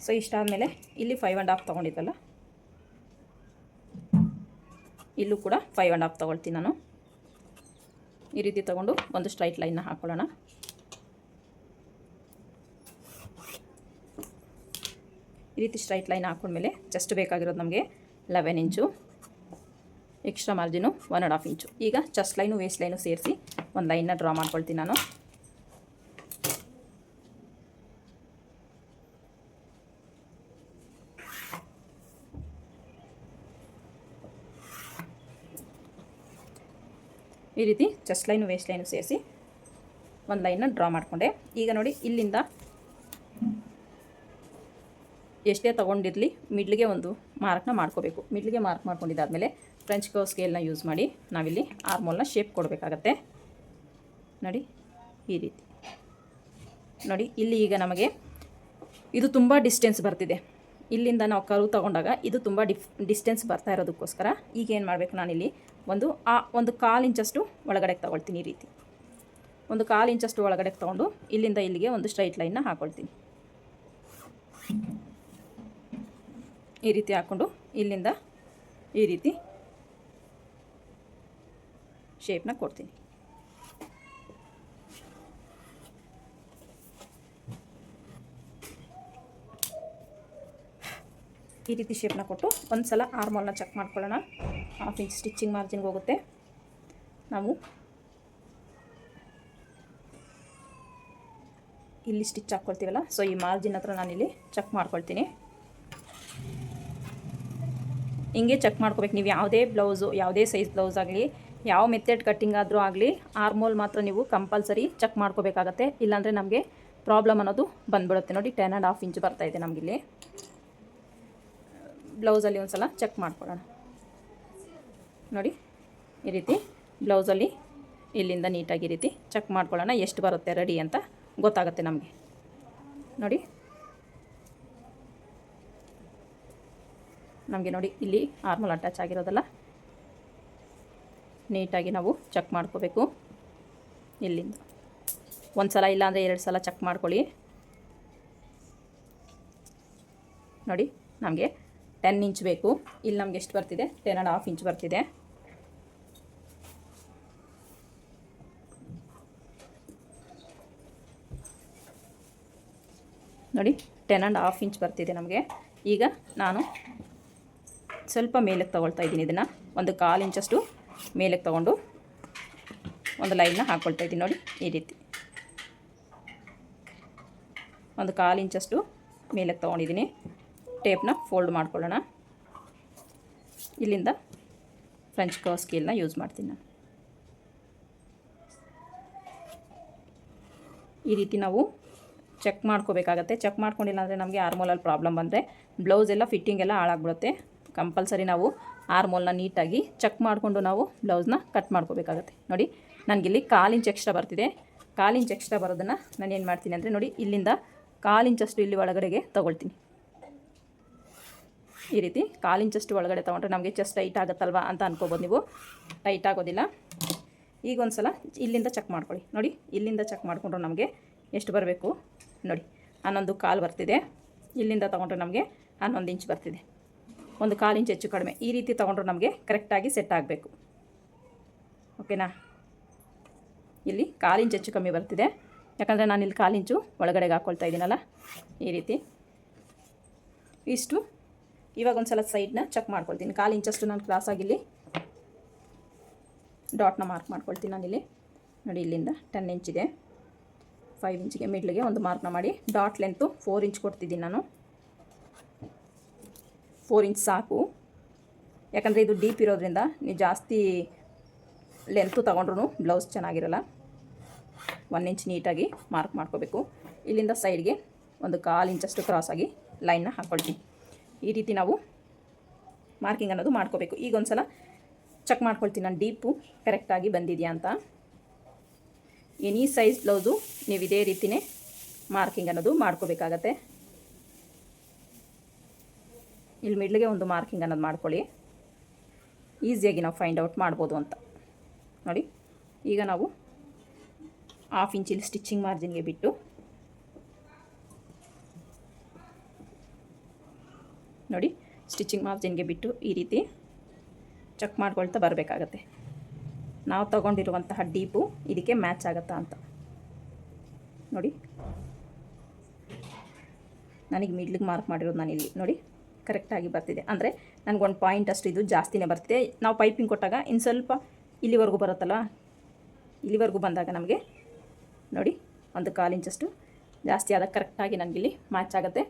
ಸೊ ಇಷ್ಟಾದಮೇಲೆ ಇಲ್ಲಿ 5.5 ತೊಗೊಂಡಿದ್ದಲ್ಲ, ಇಲ್ಲೂ ಕೂಡ 5.5 ತೊಗೊಳ್ತೀನಿ ನಾನು. ಈ ರೀತಿ ತೊಗೊಂಡು ಒಂದು ಸ್ಟ್ರೈಟ್ ಲೈನ್ನ ಹಾಕ್ಕೊಳ್ಳೋಣ. ಈ ರೀತಿ ಸ್ಟ್ರೈಟ್ ಲೈನ್ ಹಾಕ್ಕೊಂಡ್ಮೇಲೆ ಜಸ್ಟ್ ಬೇಕಾಗಿರೋದು ನಮಗೆ 11 ಇಂಚು, ಎಕ್ಸ್ಟ್ರಾ ಮಾರ್ಜಿನು 1.5 ಇಂಚು. ಈಗ ಚೆಸ್ಟ್ ಲೈನು ವೇಸ್ಟ್ ಲೈನು ಸೇರಿಸಿ ಒಂದು ಲೈನ್ನ ಡ್ರಾ ಮಾಡ್ಕೊಳ್ತೀನಿ ನಾನು. ಈ ರೀತಿ ಚೆಸ್ಟ್ ಲೈನು ವೇಸ್ಟ್ ಲೈನು ಸೇರಿಸಿ ಒಂದು ಲೈನ್ನ ಡ್ರಾ ಮಾಡಿಕೊಂಡೆ. ಈಗ ನೋಡಿ, ಇಲ್ಲಿಂದ ಎಷ್ಟೇ ತೊಗೊಂಡಿರಲಿ ಮಿಡ್ಲಿಗೆ ಒಂದು ಮಾರ್ಕ್ನ ಮಾಡ್ಕೋಬೇಕು. ಮಿಡ್ಲಿಗೆ ಮಾರ್ಕ್ ಮಾಡ್ಕೊಂಡಿದ್ದಾದಮೇಲೆ ಫ್ರೆಂಚ್ ಕರ್ವ್ ಸ್ಕೇಲ್ನ ಯೂಸ್ ಮಾಡಿ ನಾವಿಲ್ಲಿ ಆರ್ಮೋಲ್ನ ಶೇಪ್ ಕೊಡಬೇಕಾಗತ್ತೆ. ನೋಡಿ, ಈ ರೀತಿ ನೋಡಿ. ಇಲ್ಲಿ ಈಗ ನಮಗೆ ಇದು ತುಂಬ ಡಿಸ್ಟೆನ್ಸ್ ಬರ್ತಿದೆ. ಇಲ್ಲಿಂದ ನಾವು ಕರ್ವ್ ತೊಗೊಂಡಾಗ ಇದು ತುಂಬ ಡಿಸ್ಟೆನ್ಸ್ ಬರ್ತಾ ಇರೋದಕ್ಕೋಸ್ಕರ ಈಗ ಏನು ಮಾಡಬೇಕು, ನಾನಿಲ್ಲಿ ಒಂದು 1/4 ಇಂಚಷ್ಟು ಒಳಗಡೆ ತೊಗೊಳ್ತೀನಿ. ಈ ರೀತಿ 1/4 ಇಂಚಷ್ಟು ಒಳಗಡೆ ತೊಗೊಂಡು ಇಲ್ಲಿಂದ ಇಲ್ಲಿಗೆ ಒಂದು ಸ್ಟ್ರೈಟ್ ಲೈನ್ನ ಹಾಕ್ಕೊಳ್ತೀನಿ. ಈ ರೀತಿ ಹಾಕ್ಕೊಂಡು ಇಲ್ಲಿಂದ ಈ ರೀತಿ ಶೇಪ್ನ ಕೊಡ್ತೀನಿ. ಈ ರೀತಿ ಶೇಪ್ನ ಕೊಟ್ಟು ಒಂದು ಸಲ ಆರ್ಮೋಲ್ನ ಚೆಕ್ ಮಾಡ್ಕೊಳ್ಳೋಣ. 1/2 ಇಂಚ್ ಸ್ಟಿಚಿಂಗ್ ಮಾರ್ಜಿನ್ಗೆ ಹೋಗುತ್ತೆ. ನಾವು ಇಲ್ಲಿ ಸ್ಟಿಚ್ ಹಾಕ್ಕೊಳ್ತೀವಲ್ಲ, ಸೊ ಈ ಮಾರ್ಜಿನ್ ಹತ್ರ ನಾನಿಲ್ಲಿ ಚೆಕ್ ಮಾಡ್ಕೊಳ್ತೀನಿ. ಹಿಂಗೆ ಚೆಕ್ ಮಾಡ್ಕೋಬೇಕು. ನೀವು ಯಾವುದೇ ಬ್ಲೌಸು, ಯಾವುದೇ ಸೈಜ್ ಬ್ಲೌಸ್ ಆಗಲಿ, ಯಾವ ಮೆಥಡ್ ಕಟ್ಟಿಂಗ್ ಆದರೂ ಆಗಲಿ, ಆರ್ಮೋಲ್ ಮಾತ್ರ ನೀವು ಕಂಪಲ್ಸರಿ ಚೆಕ್ ಮಾಡ್ಕೋಬೇಕಾಗತ್ತೆ. ಇಲ್ಲಾಂದರೆ ನಮಗೆ ಪ್ರಾಬ್ಲಮ್ ಅನ್ನೋದು ಬಂದ್ಬಿಡುತ್ತೆ. ನೋಡಿ 10.5 ಇಂಚ್ ಬರ್ತಾಯಿದೆ ನಮಗಿಲ್ಲಿ. ಬ್ಲೌಸಲ್ಲಿ ಒಂದು ಸಲ ಚೆಕ್ ಮಾಡ್ಕೊಳ್ಳೋಣ. ನೋಡಿ ಈ ರೀತಿ ಬ್ಲೌಸಲ್ಲಿ ಇಲ್ಲಿಂದ ನೀಟಾಗಿ ಈ ರೀತಿ ಚೆಕ್ ಮಾಡ್ಕೊಳ್ಳೋಣ, ಎಷ್ಟು ಬರುತ್ತೆ ರೆಡಿ ಅಂತ ಗೊತ್ತಾಗುತ್ತೆ ನಮಗೆ. ನೋಡಿ ನಮಗೆ ನೋಡಿ ಇಲ್ಲಿ ಆರ್ಮಲ್ ಅಟ್ಯಾಚ್ ಆಗಿರೋದಲ್ಲ, ನೀಟಾಗಿ ನಾವು ಚೆಕ್ ಮಾಡ್ಕೋಬೇಕು. ಇಲ್ಲಿಂದ ಒಂದು ಸಲ ಇಲ್ಲಾಂದರೆ 2 ಸಲ ಚೆಕ್ ಮಾಡ್ಕೊಳ್ಳಿ. ನೋಡಿ ನಮಗೆ 10 ಇಂಚ್ ಬೇಕು. ಇಲ್ಲಿ ನಮ್ಗೆ ಎಷ್ಟು ಬರ್ತಿದೆ? 10.5 ಇಂಚ್ ಬರ್ತಿದೆ. ನೋಡಿ 10.5 ಇಂಚ್ ಬರ್ತಿದೆ ನಮಗೆ. ಈಗ ನಾನು ಸ್ವಲ್ಪ ಮೇಲಕ್ಕೆ ತೊಗೊಳ್ತಾ ಇದ್ದೀನಿ. ಇದನ್ನು ಒಂದು 1/4 ಇಂಚಷ್ಟು ಮೇಲಕ್ಕೆ ತೊಗೊಂಡು ಒಂದು ಲೈನ್ನ ಹಾಕ್ಕೊಳ್ತಾ ಇದ್ದೀನಿ. ನೋಡಿ ಈ ರೀತಿ ಒಂದು 1/4 ಇಂಚಷ್ಟು ಮೇಲಕ್ಕೆ ತೊಗೊಂಡಿದ್ದೀನಿ. ಟೇಪ್ನ ಫೋಲ್ಡ್ ಮಾಡ್ಕೊಳ್ಳೋಣ. ಇಲ್ಲಿಂದ ಫ್ರೆಂಚ್ ಕರ್ವ್ ಸ್ಕೇಲ್ನ ಯೂಸ್ ಮಾಡ್ತೀನಿ ನಾನು. ಈ ರೀತಿ ನಾವು ಚೆಕ್ ಮಾಡ್ಕೋಬೇಕಾಗತ್ತೆ. ಚೆಕ್ ಮಾಡ್ಕೊಂಡಿಲ್ಲ ಅಂದರೆ ನಮಗೆ ಆರ್ಮೋಲಲ್ಲಿ ಪ್ರಾಬ್ಲಮ್ ಬಂದರೆ ಬ್ಲೌಸ್ ಎಲ್ಲ ಫಿಟ್ಟಿಂಗ್ ಎಲ್ಲ ಹಾಳಾಗ್ಬಿಡುತ್ತೆ. ಕಂಪಲ್ಸರಿ ನಾವು ಆರ್ಮೋಲ್ನ ನೀಟಾಗಿ ಚೆಕ್ ಮಾಡಿಕೊಂಡು ನಾವು ಬ್ಲೌಸ್ನ ಕಟ್ ಮಾಡ್ಕೋಬೇಕಾಗತ್ತೆ. ನೋಡಿ ನನಗಿಲ್ಲಿ 1/4 ಇಂಚ್ ಎಕ್ಸ್ಟ್ರಾ ಬರ್ತಿದೆ. 1/4 ಇಂಚ್ ಎಕ್ಸ್ಟ್ರಾ ಬರೋದನ್ನು ನಾನು ಏನು ಮಾಡ್ತೀನಿ ಅಂದರೆ ನೋಡಿ ಇಲ್ಲಿಂದ 1/4 ಇಂಚಷ್ಟು ಇಲ್ಲಿ ಒಳಗಡೆಗೆ ತೊಗೊಳ್ತೀನಿ. ಈ ರೀತಿ 1/4 ಇಂಚಷ್ಟು ಒಳಗಡೆ ತೊಗೊಂಡ್ರೆ ನಮಗೆ ಚೆಸ್ಟ್ ಟೈಟ್ ಆಗುತ್ತಲ್ವ ಅಂತ ಅನ್ಕೋಬೋದು ನೀವು. ಟೈಟ್ ಆಗೋದಿಲ್ಲ. ಈಗ ಒಂದು ಸಲ ಇಲ್ಲಿಂದ ಚೆಕ್ ಮಾಡ್ಕೊಳ್ಳಿ. ನೋಡಿ ಇಲ್ಲಿಂದ ಚೆಕ್ ಮಾಡಿಕೊಂಡ್ರೆ ನಮಗೆ ಎಷ್ಟು ಬರಬೇಕು ನೋಡಿ 11.25 ಬರ್ತಿದೆ. ಇಲ್ಲಿಂದ ತೊಗೊಂಡ್ರೆ ನಮಗೆ 11 ಇಂಚ್ ಬರ್ತಿದೆ. ಒಂದು 1/4 ಇಂಚ್ ಹೆಚ್ಚು ಕಡಿಮೆ ಈ ರೀತಿ ತೊಗೊಂಡ್ರೆ ನಮಗೆ ಕರೆಕ್ಟಾಗಿ ಸೆಟ್ ಆಗಬೇಕು. ಓಕೆನಾ? ಇಲ್ಲಿ 1/4 ಇಂಚ್ ಹೆಚ್ಚು ಕಮ್ಮಿ ಬರ್ತಿದೆ, ಯಾಕಂದರೆ ನಾನು ಇಲ್ಲಿ 1/4 ಇಂಚು ಒಳಗಡೆಗೆ ಹಾಕ್ಕೊಳ್ತಾ ಇದ್ದೀನಲ್ಲ, ಈ ರೀತಿ ಇಷ್ಟು. ಇವಾಗ ಒಂದು ಸಲ ಸೈಡ್ನ ಚೆಕ್ ಮಾಡ್ಕೊಳ್ತೀನಿ. 1/4 ಇಂಚಷ್ಟು ನಾನು ಕ್ರಾಸಾಗಿಲ್ಲಿ ಡಾಟ್ನ ಮಾರ್ಕ್ ಮಾಡ್ಕೊಳ್ತೀನಿ ನಾನಿಲ್ಲಿ. ನೋಡಿ ಇಲ್ಲಿಂದ 10 ಇಂಚಿದೆ, 5 ಇಂಚಿಗೆ ಮಿಡ್ಲಿಗೆ ಒಂದು ಮಾರ್ಕ್ನ ಮಾಡಿ ಡಾಟ್ ಲೆಂತು 4 ಇಂಚ್ ಕೊಡ್ತಿದ್ದೀನಿ ನಾನು. 4 ಇಂಚ್ ಸಾಕು, ಯಾಕಂದರೆ ಇದು ಡೀಪ್ ಇರೋದ್ರಿಂದ ನೀವು ಜಾಸ್ತಿ ಲೆಂತು ತೊಗೊಂಡ್ರೂ ಬ್ಲೌಸ್ ಚೆನ್ನಾಗಿರಲ್ಲ. 1 ಇಂಚ್ ನೀಟಾಗಿ ಮಾರ್ಕ್ ಮಾಡ್ಕೋಬೇಕು. ಇಲ್ಲಿಂದ ಸೈಡ್ಗೆ ಒಂದು 1/4 ಇಂಚಷ್ಟು ಕ್ರಾಸಾಗಿ ಲೈನ್ನ ಹಾಕ್ಕೊಳ್ತೀನಿ. ಈ ರೀತಿ ನಾವು ಮಾರ್ಕಿಂಗ್ ಅನ್ನೋದು ಮಾಡ್ಕೋಬೇಕು. ಈಗ ಒಂದು ಸಲ ಚೆಕ್ ಮಾಡ್ಕೊಳ್ತೀನಿ ನಾನು ಡೀಪು ಕರೆಕ್ಟಾಗಿ ಬಂದಿದೆಯಾ ಅಂತ. ಎನಿ ಸೈಜ್ ಬ್ಲೌಸು ನೀವು ಇದೇ ರೀತಿಯೇ ಮಾರ್ಕಿಂಗ್ ಅನ್ನೋದು ಮಾಡ್ಕೋಬೇಕಾಗತ್ತೆ. ಇಲ್ಲಿ ಮಿಡ್ಲಿಗೆ ಒಂದು ಮಾರ್ಕಿಂಗ್ ಅನ್ನೋದು ಮಾಡ್ಕೊಳ್ಳಿ, ಈಸಿಯಾಗಿ ನಾವು ಫೈಂಡ್ ಔಟ್ ಮಾಡ್ಬೋದು ಅಂತ. ನೋಡಿ ಈಗ ನಾವು 1/2 ಇಂಚ್ ಇಲ್ಲಿ ಸ್ಟಿಚಿಂಗ್ ಮಾರ್ಜಿನ್ಗೆ ಬಿಟ್ಟು ನೋಡಿ ಸ್ಟಿಚಿಂಗ್ ಮಾರ್ಜಿನ್ಗೆ ಬಿಟ್ಟು ಈ ರೀತಿ ಚೆಕ್ ಮಾಡ್ಕೊಳ್ತಾ ಬರಬೇಕಾಗತ್ತೆ. ನಾವು ತಗೊಂಡಿರುವಂತಹ ಡೀಪು ಇದಕ್ಕೆ ಮ್ಯಾಚ್ ಆಗುತ್ತಾ ಅಂತ. ನೋಡಿ ನನಗೆ ಮಿಡ್ಲಿಗೆ ಮಾರ್ಕ್ ಮಾಡಿರೋದು ನಾನು ಇಲ್ಲಿ ನೋಡಿ ಕರೆಕ್ಟಾಗಿ ಬರ್ತಿದೆ. ಅಂದರೆ ನನಗೊಂದು ಪಾಯಿಂಟ್ ಅಷ್ಟು ಇದು ಜಾಸ್ತಿನೇ ಬರ್ತಿದೆ. ನಾವು ಪೈಪಿಂಗ್ ಕೊಟ್ಟಾಗ ಇನ್ನು ಸ್ವಲ್ಪ ಇಲ್ಲಿವರೆಗೂ ಬರುತ್ತಲ್ಲ, ಇಲ್ಲಿವರೆಗೂ ಬಂದಾಗ ನಮಗೆ ನೋಡಿ ಒಂದು 1/4 ಇಂಚಷ್ಟು ಜಾಸ್ತಿ ಆದಾಗ ಕರೆಕ್ಟಾಗಿ ನನಗಿಲ್ಲಿ ಮ್ಯಾಚ್ ಆಗುತ್ತೆ.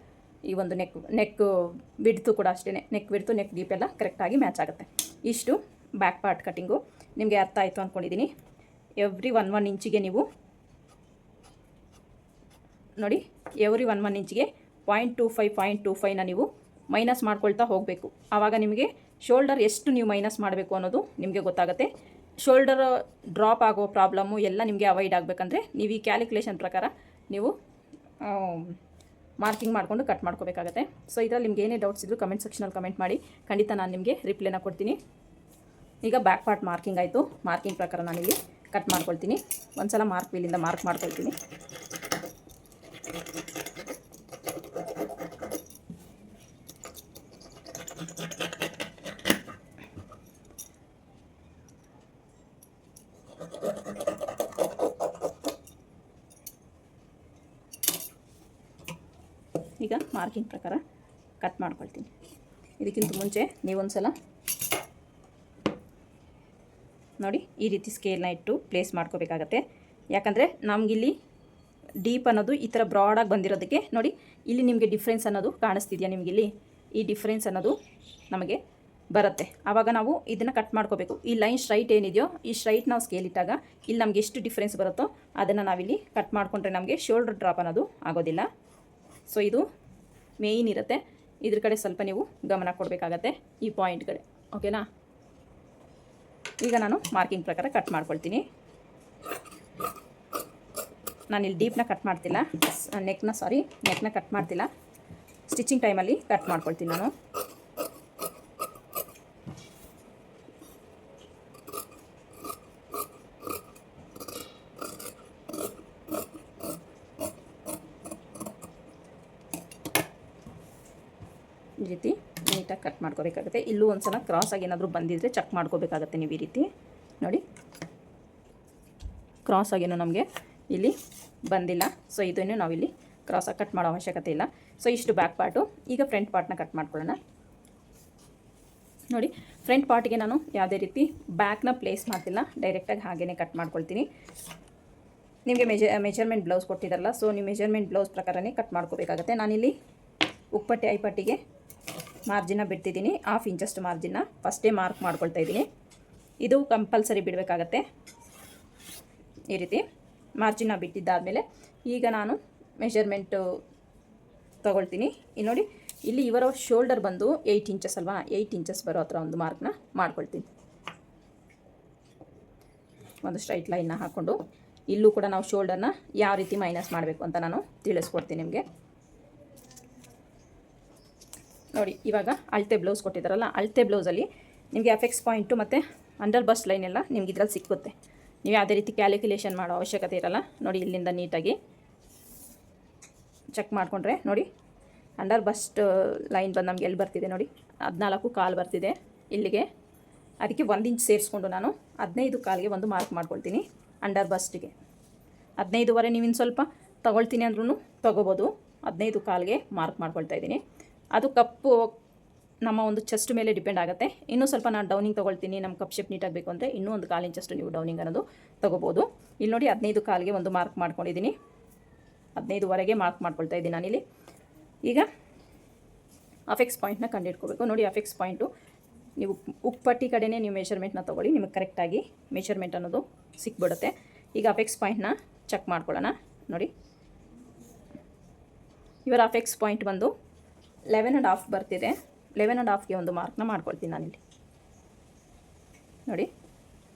ಈ ಒಂದು ನೆಕ್ ಬಿಡ್ತು ಕೂಡ ಅಷ್ಟೇ, ನೆಕ್ ಬಿಡ್ತು ನೆಕ್ ಡೀಪ್ ಎಲ್ಲ ಕರೆಕ್ಟಾಗಿ ಮ್ಯಾಚ್ ಆಗುತ್ತೆ. ಇಷ್ಟು ಬ್ಯಾಕ್ ಪಾರ್ಟ್ ಕಟ್ಟಿಂಗು ನಿಮಗೆ ಅರ್ಥ ಆಯಿತು ಅಂದ್ಕೊಂಡಿದ್ದೀನಿ. ಎವ್ರಿ 1 ಇಂಚಿಗೆ ನೀವು ನೋಡಿ ಎವ್ರಿ 1 ಇಂಚಿಗೆ 0.25 ನೀವು ಮೈನಸ್ ಮಾಡ್ಕೊಳ್ತಾ ಹೋಗಬೇಕು. ಆವಾಗ ನಿಮಗೆ ಶೋಲ್ಡರ್ ಎಷ್ಟು ನೀವು ಮೈನಸ್ ಮಾಡಬೇಕು ಅನ್ನೋದು ನಿಮಗೆ ಗೊತ್ತಾಗುತ್ತೆ. ಶೋಲ್ಡರ್ ಡ್ರಾಪ್ ಆಗೋ ಪ್ರಾಬ್ಲಮ್ಮು ಎಲ್ಲ ನಿಮಗೆ ಅವಾಯ್ಡ್ ಆಗಬೇಕಂದ್ರೆ ನೀವು ಈ ಕ್ಯಾಲ್ಕುಲೇಷನ್ ಪ್ರಕಾರ ನೀವು ಮಾರ್ಕಿಂಗ್ ಮಾಡಿಕೊಂಡು ಕಟ್ ಮಾಡ್ಕೋಬೇಕಾಗತ್ತೆ. ಸೊ ಇದರಲ್ಲಿ ನಿಮ್ಗೆ ಏನೇ ಡೌಟ್ಸ್ ಇದ್ದರೂ ಕಮೆಂಟ್ ಸೆಕ್ಷನಲ್ಲಿ ಕಮೆಂಟ್ ಮಾಡಿ, ಖಂಡಿತ ನಾನು ನಿಮಗೆ ರಿಪ್ಲೈನ ಕೊಡ್ತೀನಿ. ಈಗ ಬ್ಯಾಕ್ ಪಾರ್ಟ್ ಮಾರ್ಕಿಂಗ್ ಆಯಿತು. ಮಾರ್ಕಿಂಗ್ ಪ್ರಕಾರ ನಾನಿಲ್ಲಿ ಕಟ್ ಮಾಡ್ಕೊಳ್ತೀನಿ. ಒಂದು ಸಲ ಮಾರ್ಕ್ ವೀಲಿಂದ ಮಾರ್ಕ್ ಮಾಡ್ಕೊಳ್ತೀನಿ. ಈಗ ಮಾರ್ಕಿಂಗ್ ಪ್ರಕಾರ ಕಟ್ ಮಾಡ್ಕೊಳ್ತೀನಿ. ಇದಕ್ಕಿಂತ ಮುಂಚೆ ನೀವೊಂದು ಸಲ ನೋಡಿ ಈ ರೀತಿ ಸ್ಕೇಲ್ನ ಇಟ್ಟು ಪ್ಲೇಸ್ ಮಾಡ್ಕೋಬೇಕಾಗತ್ತೆ. ಯಾಕಂದರೆ ನಮಗಿಲ್ಲಿ ಡೀಪ್ ಅನ್ನೋದು ಈ ಥರ ಬ್ರಾಡಾಗಿ ಬಂದಿರೋದಕ್ಕೆ ನೋಡಿ ಇಲ್ಲಿ ನಿಮಗೆ ಡಿಫ್ರೆನ್ಸ್ ಅನ್ನೋದು ಕಾಣಿಸ್ತಿದೆಯಾ ನಿಮಗಿಲ್ಲಿ? ಈ ಡಿಫ್ರೆನ್ಸ್ ಅನ್ನೋದು ನಮಗೆ ಬರುತ್ತೆ. ಆವಾಗ ನಾವು ಇದನ್ನು ಕಟ್ ಮಾಡ್ಕೋಬೇಕು. ಈ ಲೈನ್ ಸ್ಟ್ರೈಟ್ ಏನಿದೆಯೋ ಈ ಸ್ಟ್ರೈಟ್ ನಾವು ಸ್ಕೇಲ್ ಇಟ್ಟಾಗ ಇಲ್ಲಿ ನಮಗೆ ಎಷ್ಟು ಡಿಫ್ರೆನ್ಸ್ ಬರುತ್ತೋ ಅದನ್ನು ನಾವಿಲ್ಲಿ ಕಟ್ ಮಾಡಿಕೊಂಡ್ರೆ ನಮಗೆ ಶೋಲ್ಡರ್ ಡ್ರಾಪ್ ಅನ್ನೋದು ಆಗೋದಿಲ್ಲ. ಸೊ ಇದು ಮೇಯ್ನ್ ಇರುತ್ತೆ. ಇದ್ರ ಕಡೆ ಸ್ವಲ್ಪ ನೀವು ಗಮನ ಕೊಡಬೇಕಾಗತ್ತೆ, ಈ ಪಾಯಿಂಟ್ ಕಡೆ. ಓಕೆನಾ? ಈಗ ನಾನು ಮಾರ್ಕಿಂಗ್ ಪ್ರಕಾರ ಕಟ್ ಮಾಡ್ಕೊಳ್ತೀನಿ. ನಾನಿಲ್ಲಿ ಡೀಪ್ನ ಕಟ್ ಮಾಡ್ತಿಲ್ಲ, ನೆಕ್ನ ಕಟ್ ಮಾಡ್ತಿಲ್ಲ. ಸ್ಟಿಚಿಂಗ್ ಟೈಮಲ್ಲಿ ಕಟ್ ಮಾಡ್ಕೊಳ್ತೀನಿ ನಾನು. ಈ ರೀತಿ ನೀಟಾಗಿ ಕಟ್ ಮಾಡ್ಕೋಬೇಕಾಗುತ್ತೆ. ಇಲ್ಲೂ ಒಂದು ಸಲ ಕ್ರಾಸಾಗಿ ಏನಾದರೂ ಬಂದಿದ್ದರೆ ಚೆಕ್ ಮಾಡ್ಕೋಬೇಕಾಗತ್ತೆ ನೀವು. ಈ ರೀತಿ ನೋಡಿ, ಕ್ರಾಸಾಗೇನು ನಮಗೆ ಇಲ್ಲಿ ಬಂದಿಲ್ಲ. ಸೊ ಇದನ್ನು ನಾವಿಲ್ಲಿ ಕ್ರಾಸಾಗಿ ಕಟ್ ಮಾಡೋ ಅವಶ್ಯಕತೆ ಇಲ್ಲ. ಸೊ ಇಷ್ಟು ಬ್ಯಾಕ್ ಪಾರ್ಟು. ಈಗ ಫ್ರಂಟ್ ಪಾರ್ಟ್ನ ಕಟ್ ಮಾಡ್ಕೊಳ್ಳೋಣ. ನೋಡಿ, ಫ್ರಂಟ್ ಪಾರ್ಟ್ಗೆ ನಾನು ಯಾವುದೇ ರೀತಿ ಬ್ಯಾಕ್ನ ಪ್ಲೇಸ್ ಮಾಡ್ತಿಲ್ಲ, ಡೈರೆಕ್ಟಾಗಿ ಹಾಗೇ ಕಟ್ ಮಾಡ್ಕೊಳ್ತೀನಿ. ನಿಮಗೆ ಮೆಜರ್ಮೆಂಟ್ ಬ್ಲೌಸ್ ಕೊಟ್ಟಿದ್ದಾರಲ್ಲ, ಸೊ ನೀವು ಮೆಜರ್ಮೆಂಟ್ ಬ್ಲೌಸ್ ಪ್ರಕಾರನೇ ಕಟ್ ಮಾಡ್ಕೋಬೇಕಾಗತ್ತೆ. ನಾನಿಲ್ಲಿ ಉಕ್ಪಟ್ಟಿ ಐಪಟ್ಟಿಗೆ ಮಾರ್ಜಿನ ಬಿಡ್ತಿದ್ದೀನಿ, 1/2 ಇಂಚಷ್ಟು ಮಾರ್ಜಿನ ಫಸ್ಟೇ ಮಾರ್ಕ್ ಮಾಡ್ಕೊಳ್ತಾ ಇದ್ದೀನಿ. ಇದು ಕಂಪಲ್ಸರಿ ಬಿಡಬೇಕಾಗತ್ತೆ. ಈ ರೀತಿ ಮಾರ್ಜಿನ ಬಿಟ್ಟಿದ್ದಾದಮೇಲೆ ಈಗ ನಾನು ಮೆಷರ್ಮೆಂಟು ತೊಗೊಳ್ತೀನಿ. ಇಲ್ಲಿ ನೋಡಿ, ಇಲ್ಲಿ ಇವರ ಶೋಲ್ಡರ್ ಬಂದು 8 ಇಂಚಸ್ ಅಲ್ವಾ, 8 ಇಂಚಸ್ ಬರೋ ಹತ್ರ ಒಂದು ಮಾರ್ಕ್ನ ಮಾಡ್ಕೊಳ್ತೀನಿ. ಒಂದು ಸ್ಟ್ರೈಟ್ ಲೈನ್ನ ಹಾಕ್ಕೊಂಡು ಇಲ್ಲೂ ಕೂಡ ನಾವು ಶೋಲ್ಡರ್ನ ಯಾವ ರೀತಿ ಮೈನಸ್ ಮಾಡಬೇಕು ಅಂತ ನಾನು ತಿಳಿಸ್ಕೊಡ್ತೀನಿ ನಿಮಗೆ. ನೋಡಿ, ಇವಾಗ ಅಳತೆ ಬ್ಲೌಸ್ ಕೊಟ್ಟಿದ್ದಾರಲ್ಲ, ಅಳತೆ ಬ್ಲೌಸಲ್ಲಿ ನಿಮಗೆ ಅಫೆಕ್ಸ್ ಪಾಯಿಂಟು ಮತ್ತು ಅಂಡರ್ ಬಸ್ಟ್ ಲೈನ್ ಎಲ್ಲ ನಿಮ್ಗೆ ಇದ್ರಲ್ಲಿ ಸಿಕ್ಕುತ್ತೆ. ನೀವು ಯಾವುದೇ ರೀತಿ ಕ್ಯಾಲ್ಕುಲೇಷನ್ ಮಾಡೋ ಅವಶ್ಯಕತೆ ಇರಲ್ಲ. ನೋಡಿ, ಇಲ್ಲಿಂದ ನೀಟಾಗಿ ಚೆಕ್ ಮಾಡಿಕೊಂಡ್ರೆ ನೋಡಿ, ಅಂಡರ್ ಬಸ್ಟ್ ಲೈನ್ ಬಂದು ನಮ್ಗೆ ಎಲ್ಲಿ ಬರ್ತಿದೆ ನೋಡಿ, 14 ಕಾಲು ಬರ್ತಿದೆ ಇಲ್ಲಿಗೆ. ಅದಕ್ಕೆ 1 ಇಂಚ್ ಸೇರಿಸ್ಕೊಂಡು ನಾನು 15 ಕಾಲಿಗೆ ಒಂದು ಮಾರ್ಕ್ ಮಾಡ್ಕೊಳ್ತೀನಿ. ಅಂಡರ್ ಬಸ್ಟಿಗೆ 15ವರೆ, ನೀವು ಇನ್ನು ಸ್ವಲ್ಪ ತೊಗೊಳ್ತೀನಿ ಅಂದ್ರೂ ತೊಗೋಬೋದು. 15 ಕಾಲಿಗೆ ಮಾರ್ಕ್ ಮಾಡ್ಕೊಳ್ತಾ ಇದ್ದೀನಿ. ಅದು ಕಪ್ಪು ನಮ್ಮ ಒಂದು ಚೆಸ್ಟ್ ಮೇಲೆ ಡಿಪೆಂಡ್ ಆಗುತ್ತೆ. ಇನ್ನೂ ಸ್ವಲ್ಪ ನಾನು ಡೌನಿಂಗ್ ತೊಗೊಳ್ತೀನಿ, ನಮ್ಮ ಕಪ್ ಶೇಪ್ ನೀಟಾಗಬೇಕು ಅಂದರೆ ಇನ್ನೂ ಒಂದು 1/4 ಇಂಚಷ್ಟು ನೀವು ಡೌನಿಂಗ್ ಅನ್ನೋದು ತೊಗೋಬೋದು. ಇಲ್ಲಿ ನೋಡಿ, 15 ಕಾಲಿಗೆ ಒಂದು ಮಾರ್ಕ್ ಮಾಡ್ಕೊಂಡಿದ್ದೀನಿ. 15ವರೆಗೆ ಮಾರ್ಕ್ ಮಾಡ್ಕೊಳ್ತಾ ಇದ್ದೀನಿ ನಾನಿಲ್ಲಿ. ಈಗ ಅಫೆಕ್ಸ್ ಪಾಯಿಂಟ್ನ ಕಂಡುಹಿಡ್ಕೋಬೇಕು. ನೋಡಿ, ಅಫೆಕ್ಸ್ ಪಾಯಿಂಟು ನೀವು ಉಕ್ಪಟ್ಟಿ ಕಡೆಯೇ ನೀವು ಮೆಷರ್ಮೆಂಟ್ನ ತೊಗೊಳ್ಳಿ, ನಿಮಗೆ ಕರೆಕ್ಟಾಗಿ ಮೆಷರ್ಮೆಂಟ್ ಅನ್ನೋದು ಸಿಕ್ಬಿಡುತ್ತೆ. ಈಗ ಅಫೆಕ್ಸ್ ಪಾಯಿಂಟ್ನ ಚೆಕ್ ಮಾಡ್ಕೊಳ್ಳೋಣ. ನೋಡಿ, ಇವರ ಅಫೆಕ್ಸ್ ಪಾಯಿಂಟ್ ಬಂದು 11.5 ಬರ್ತಿದೆ. 11.5ಗೆ ಒಂದು ಮಾರ್ಕ್ನ ಮಾಡ್ಕೊಳ್ತೀನಿ ನಾನಿಲ್ಲಿ. ನೋಡಿ,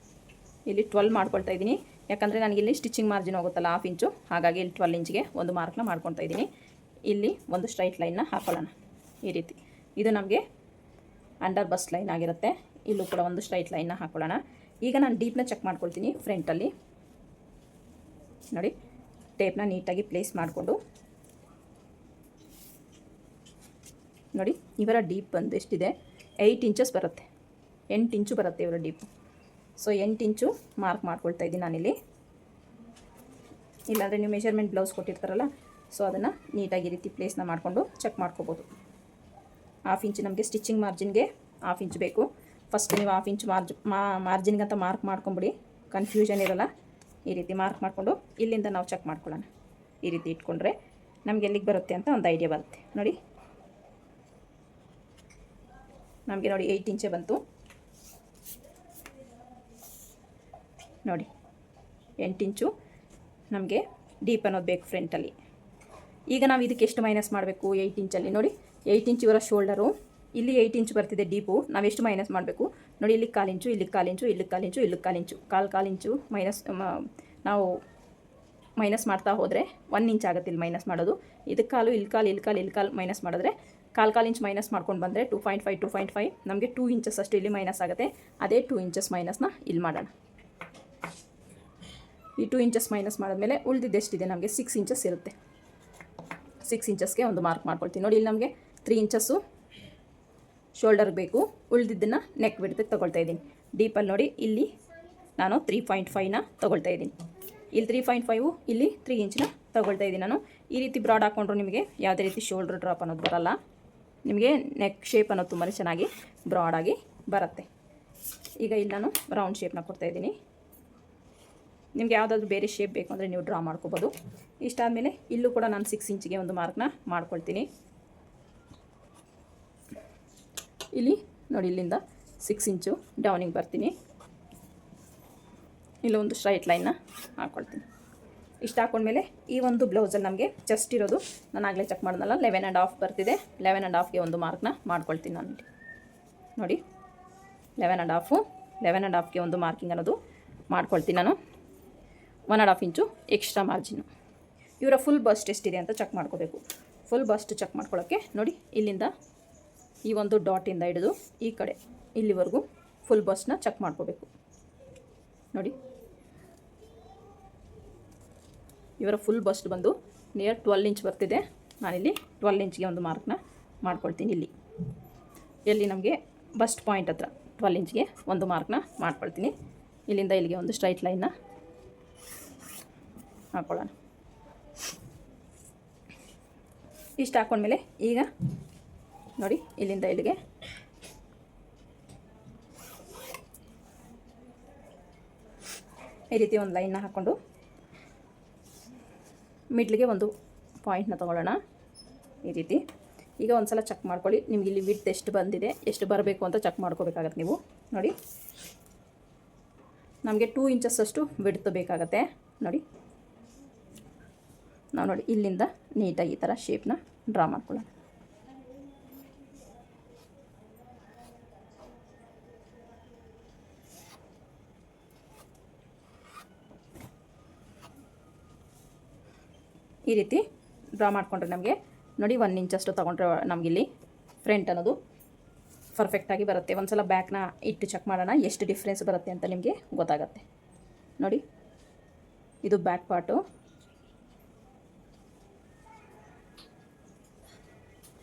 ಇಲ್ಲಿ 12 ಮಾಡ್ಕೊಳ್ತಾ ಇದ್ದೀನಿ. ಯಾಕಂದರೆ ನನಗಿಲ್ಲಿ ಸ್ಟಿಚಿಂಗ್ ಮಾರ್ಜಿನ್ ಹೋಗುತ್ತಲ್ಲ 1/2 ಇಂಚು, ಹಾಗಾಗಿ ಇಲ್ಲಿ 12 ಇಂಚಿಗೆ ಒಂದು ಮಾರ್ಕ್ನ ಮಾಡ್ಕೊಳ್ತಾ ಇದ್ದೀನಿ. ಇಲ್ಲಿ ಒಂದು ಸ್ಟ್ರೈಟ್ ಲೈನ್ನ ಹಾಕೊಳ್ಳೋಣ ಈ ರೀತಿ. ಇದು ನಮಗೆ ಅಂಡರ್ ಬಸ್ಟ್ ಲೈನ್ ಆಗಿರುತ್ತೆ. ಇಲ್ಲೂ ಕೂಡ ಒಂದು ಸ್ಟ್ರೈಟ್ ಲೈನ್ನ ಹಾಕೊಳ್ಳೋಣ. ಈಗ ನಾನು ಡೀಪ್ನ ಚೆಕ್ ಮಾಡ್ಕೊಳ್ತೀನಿ ಫ್ರಂಟಲ್ಲಿ. ನೋಡಿ, ಟೇಪ್ನ ನೀಟಾಗಿ ಪ್ಲೇಸ್ ಮಾಡಿಕೊಂಡು ನೋಡಿ, ಇವರ ಡೀಪ್ ಬಂದು ಎಷ್ಟಿದೆ, 8 ಇಂಚಸ್ ಬರುತ್ತೆ. 8 ಇಂಚು ಬರುತ್ತೆ ಇವರ ಡೀಪು. ಸೊ 8 ಇಂಚು ಮಾರ್ಕ್ ಮಾಡ್ಕೊಳ್ತಾ ಇದ್ದೀನಿ ನಾನಿಲ್ಲಿ. ಇಲ್ಲಾಂದರೆ ನೀವು ಮೆಷರ್ಮೆಂಟ್ ಬ್ಲೌಸ್ ಕೊಟ್ಟಿರ್ತಾರಲ್ಲ, ಸೊ ಅದನ್ನು ನೀಟಾಗಿ ರೀತಿ ಪ್ಲೇಸ್ನ ಮಾಡಿಕೊಂಡು ಚೆಕ್ ಮಾಡ್ಕೋಬೋದು. 1/2 ಇಂಚು ನಮಗೆ ಸ್ಟಿಚಿಂಗ್ ಮಾರ್ಜಿನ್ಗೆ 1/2 ಇಂಚು ಬೇಕು. ಫಸ್ಟ್ ನೀವು 1/2 ಇಂಚು ಮಾರ್ಜಿನ್ಗಂತ ಮಾರ್ಕ್ ಮಾಡ್ಕೊಂಬಿಡಿ, ಕನ್ಫ್ಯೂಷನ್ ಇರೋಲ್ಲ. ಈ ರೀತಿ ಮಾರ್ಕ್ ಮಾಡಿಕೊಂಡು ಇಲ್ಲಿಂದ ನಾವು ಚೆಕ್ ಮಾಡ್ಕೊಳ್ಳೋಣ. ಈ ರೀತಿ ಇಟ್ಕೊಂಡ್ರೆ ನಮಗೆ ಎಲ್ಲಿಗೆ ಬರುತ್ತೆ ಅಂತ ಒಂದು ಐಡಿಯಾ ಬರುತ್ತೆ. ನೋಡಿ, ನಮಗೆ ನೋಡಿ 8 ಇಂಚೇ ಬಂತು. ನೋಡಿ, 8 ಇಂಚು ನಮಗೆ ಡೀಪ್ ಅನ್ನೋದು ಬೇಕು ಫ್ರಂಟಲ್ಲಿ. ಈಗ ನಾವು ಇದಕ್ಕೆ ಎಷ್ಟು ಮೈನಸ್ ಮಾಡಬೇಕು 8 ಇಂಚಲ್ಲಿ? ನೋಡಿ, 8 ಇಂಚ್ ಇವರ ಶೋಲ್ಡರು, ಇಲ್ಲಿ 8 ಇಂಚ್ ಬರ್ತಿದೆ ಡೀಪು. ನಾವೆಷ್ಟು ಮೈನಸ್ ಮಾಡಬೇಕು ನೋಡಿ, ಇಲ್ಲಿಗೆ 1/4 ಇಂಚು, ಇಲ್ಲಿಗೆ 1/4 ಇಂಚು, ಇಲ್ಲಿಗೆ 1/4 ಇಂಚು, ಇಲ್ಲಿಗೆ 1/4 ಇಂಚು, 1/4 ಇಂಚು ಮೈನಸ್ ನಾವು ಮೈನಸ್ ಮಾಡ್ತಾ ಹೋದರೆ 1 ಇಂಚ್ ಆಗುತ್ತೆ ಇಲ್ಲಿ ಮೈನಸ್ ಮಾಡೋದು. ಇದಕ್ಕೆ ಕಾಲು, ಇಲ್ಲಿ ಕಾಲು, ಇಲ್ಲಿ ಕಾಲು, ಇಲ್ಲಿ ಕಾಲು ಮೈನಸ್ ಮಾಡಿದ್ರೆ 1/4 ಇಂಚ್ ಮೈನಸ್ ಮಾಡ್ಕೊಂಡು ಬಂದರೆ 2.5 ನಮಗೆ 2 ಇಂಚಸ್ ಅಷ್ಟು ಇಲ್ಲಿ ಮೈನಸ್ ಆಗುತ್ತೆ. ಅದೇ 2 ಇಂಚಸ್ ಮೈನಸ್ನ ಇಲ್ಲಿ ಮಾಡೋಣ. ಈ 2 ಇಂಚಸ್ ಮೈನಸ್ ಮಾಡಿದ್ಮೇಲೆ ಉಳಿದಿದ್ದು ಎಷ್ಟಿದೆ ನಮಗೆ 6 ಇಂಚಸ್ ಇರುತ್ತೆ. 6 ಇಂಚಸ್ಗೆ ಒಂದು ಮಾರ್ಕ್ ಮಾಡ್ಕೊಳ್ತೀನಿ. ನೋಡಿ, ಇಲ್ಲಿ ನಮಗೆ 3 ಇಂಚಸ್ಸು ಶೋಲ್ಡರ್ಗೆ ಬೇಕು, ಉಳಿದಿದ್ದನ್ನು ನೆಕ್ ಬಿಡ್ತಕ್ಕೆ ತೊಗೊಳ್ತಾ ಇದ್ದೀನಿ. ಡೀಪಲ್ಲಿ ನೋಡಿ, ಇಲ್ಲಿ ನಾನು 3.5ನ ತೊಗೊಳ್ತಾ ಇದ್ದೀನಿ. ಇಲ್ಲಿ 3.5, ಇಲ್ಲಿ 3 ಇಂಚನ್ನ ತೊಗೊಳ್ತಾ ಇದ್ದೀನಿ ನಾನು. ಈ ರೀತಿ ಬ್ರಾಡ್ ಹಾಕ್ಕೊಂಡ್ರು ನಿಮಗೆ ಯಾವುದೇ ರೀತಿ ಶೋಲ್ಡರ್ ಡ್ರಾಪ್ ಅನ್ನೋದು ಬರೋಲ್ಲ. ನಿಮಗೆ ನೆಕ್ ಶೇಪ್ ಅನ್ನೋದು ತುಂಬಾ ಚೆನ್ನಾಗಿ ಬ್ರಾಡಾಗಿ ಬರುತ್ತೆ. ಈಗ ಇಲ್ಲಿ ನಾನು ರೌಂಡ್ ಶೇಪ್ನ ಕೊಡ್ತಾಯಿದ್ದೀನಿ. ನಿಮಗೆ ಯಾವುದಾದ್ರೂ ಬೇರೆ ಶೇಪ್ ಬೇಕು ಅಂದರೆ ನೀವು ಡ್ರಾ ಮಾಡ್ಕೋಬೋದು. ಇಷ್ಟಾದಮೇಲೆ ಇಲ್ಲೂ ಕೂಡ ನಾನು 6 ಇಂಚಿಗೆ ಒಂದು ಮಾರ್ಕ್ನ ಮಾಡ್ಕೊಳ್ತೀನಿ. ಇಲ್ಲಿ ನೋಡಿ ಇಲ್ಲಿಂದ 6 ಇಂಚು ಡೌನಿಗೆ ಬರ್ತೀನಿ. ಇಲ್ಲೊಂದು ಸ್ಟ್ರೈಟ್ ಲೈನ್ನ ಹಾಕ್ಕೊಳ್ತೀನಿ. ಇಷ್ಟು ಹಾಕ್ಕೊಂಡ್ಮೇಲೆ ಈ ಒಂದು ಬ್ಲೌಸಲ್ಲಿ ನಮಗೆ ಚೆಸ್ಟ್ ಇರೋದು ನಾನು ಆಗಲೇ ಚೆಕ್ ಮಾಡಿದ್ನಲ್ಲ 11.5 ಬರ್ತಿದೆ. 11.5ಗೆ ಒಂದು ಮಾರ್ಕ್ನ ಮಾಡ್ಕೊಳ್ತೀನಿ ನಾನು. ನೋಡಿ 11.5ಗೆ ಒಂದು ಮಾರ್ಕಿಂಗ್ ಅನ್ನೋದು ಮಾಡ್ಕೊಳ್ತೀನಿ ನಾನು. 1.5 ಇಂಚು ಎಕ್ಸ್ಟ್ರಾ ಮಾರ್ಜಿನು. ಇವರ ಫುಲ್ ಬಸ್ಟ್ ಎಷ್ಟಿದೆ ಅಂತ ಚೆಕ್ ಮಾಡ್ಕೋಬೇಕು. ಫುಲ್ ಬಸ್ಟ್ ಚೆಕ್ ಮಾಡ್ಕೊಳ್ಳೋಕ್ಕೆ ನೋಡಿ ಇಲ್ಲಿಂದ ಈ ಒಂದು ಡಾಟಿಂದ ಹಿಡಿದು ಈ ಕಡೆ ಇಲ್ಲಿವರೆಗೂ ಫುಲ್ ಬಸ್ಟ್ನ ಚೆಕ್ ಮಾಡ್ಕೋಬೇಕು. ನೋಡಿ ಇವರ ಫುಲ್ ಬಸ್ಟ್ ಬಂದು ನಿಯರ್ 12 ಇಂಚ್ ಬರ್ತಿದೆ. ನಾನಿಲ್ಲಿ 12 ಇಂಚ್ಗೆ ಒಂದು ಮಾರ್ಕ್ನ ಮಾಡ್ಕೊಳ್ತೀನಿ. ಇಲ್ಲಿ ಎಲ್ಲಿ ನಮಗೆ ಬಸ್ಟ್ ಪಾಯಿಂಟ್ ಹತ್ರ 12 ಇಂಚ್ಗೆ ಒಂದು ಮಾರ್ಕ್ನ ಮಾಡ್ಕೊಳ್ತೀನಿ. ಇಲ್ಲಿಂದ ಇಲ್ಲಿಗೆ ಒಂದು ಸ್ಟ್ರೈಟ್ ಲೈನ್ನ ಹಾಕ್ಕೊಳ್ಳೋಣ. ಇಷ್ಟು ಹಾಕ್ಕೊಂಡ್ಮೇಲೆ ಈಗ ನೋಡಿ ಇಲ್ಲಿಂದ ಇಲ್ಲಿಗೆ ಈ ರೀತಿ ಒಂದು ಲೈನ್ನ ಹಾಕ್ಕೊಂಡು ಮಿಡ್ಲಿಗೆ ಒಂದು ಪಾಯಿಂಟ್ನ ತೊಗೊಳ್ಳೋಣ. ಈ ರೀತಿ ಈಗ ಒಂದು ಸಲ ಚೆಕ್ ಮಾಡ್ಕೊಳ್ಳಿ. ನಿಮ್ಗೆ ಇಲ್ಲಿ ವಿಡ್ತ್ ಎಷ್ಟು ಬಂದಿದೆ, ಎಷ್ಟು ಬರಬೇಕು ಅಂತ ಚೆಕ್ ಮಾಡ್ಕೋಬೇಕಾಗತ್ತೆ ನೀವು. ನೋಡಿ ನಮಗೆ 2 ಇಂಚಸ್ ಅಷ್ಟು ವಿಡ್ತ್ ಬೇಕಾಗತ್ತೆ. ನೋಡಿ ನಾವು ನೋಡಿ ಇಲ್ಲಿಂದ ನೀಟಾಗಿ ಈ ಥರ ಶೇಪ್ನ ಡ್ರಾ ಮಾಡ್ಕೊಳ್ಳೋಣ. ಈ ರೀತಿ ಡ್ರಾ ಮಾಡಿಕೊಂಡ್ರೆ ನಮಗೆ ನೋಡಿ 1 ಇಂಚಷ್ಟು ತೊಗೊಂಡ್ರೆ ನಮಗಿಲ್ಲಿ ಫ್ರಂಟ್ ಅನ್ನೋದು ಪರ್ಫೆಕ್ಟಾಗಿ ಬರುತ್ತೆ. ಒಂದು ಸಲ ಬ್ಯಾಕ್ನ ಇಟ್ಟು ಚೆಕ್ ಮಾಡೋಣ ಎಷ್ಟು ಡಿಫ್ರೆನ್ಸ್ ಬರುತ್ತೆ ಅಂತ ನಿಮಗೆ ಗೊತ್ತಾಗತ್ತೆ. ನೋಡಿ ಇದು ಬ್ಯಾಕ್ ಪಾರ್ಟು,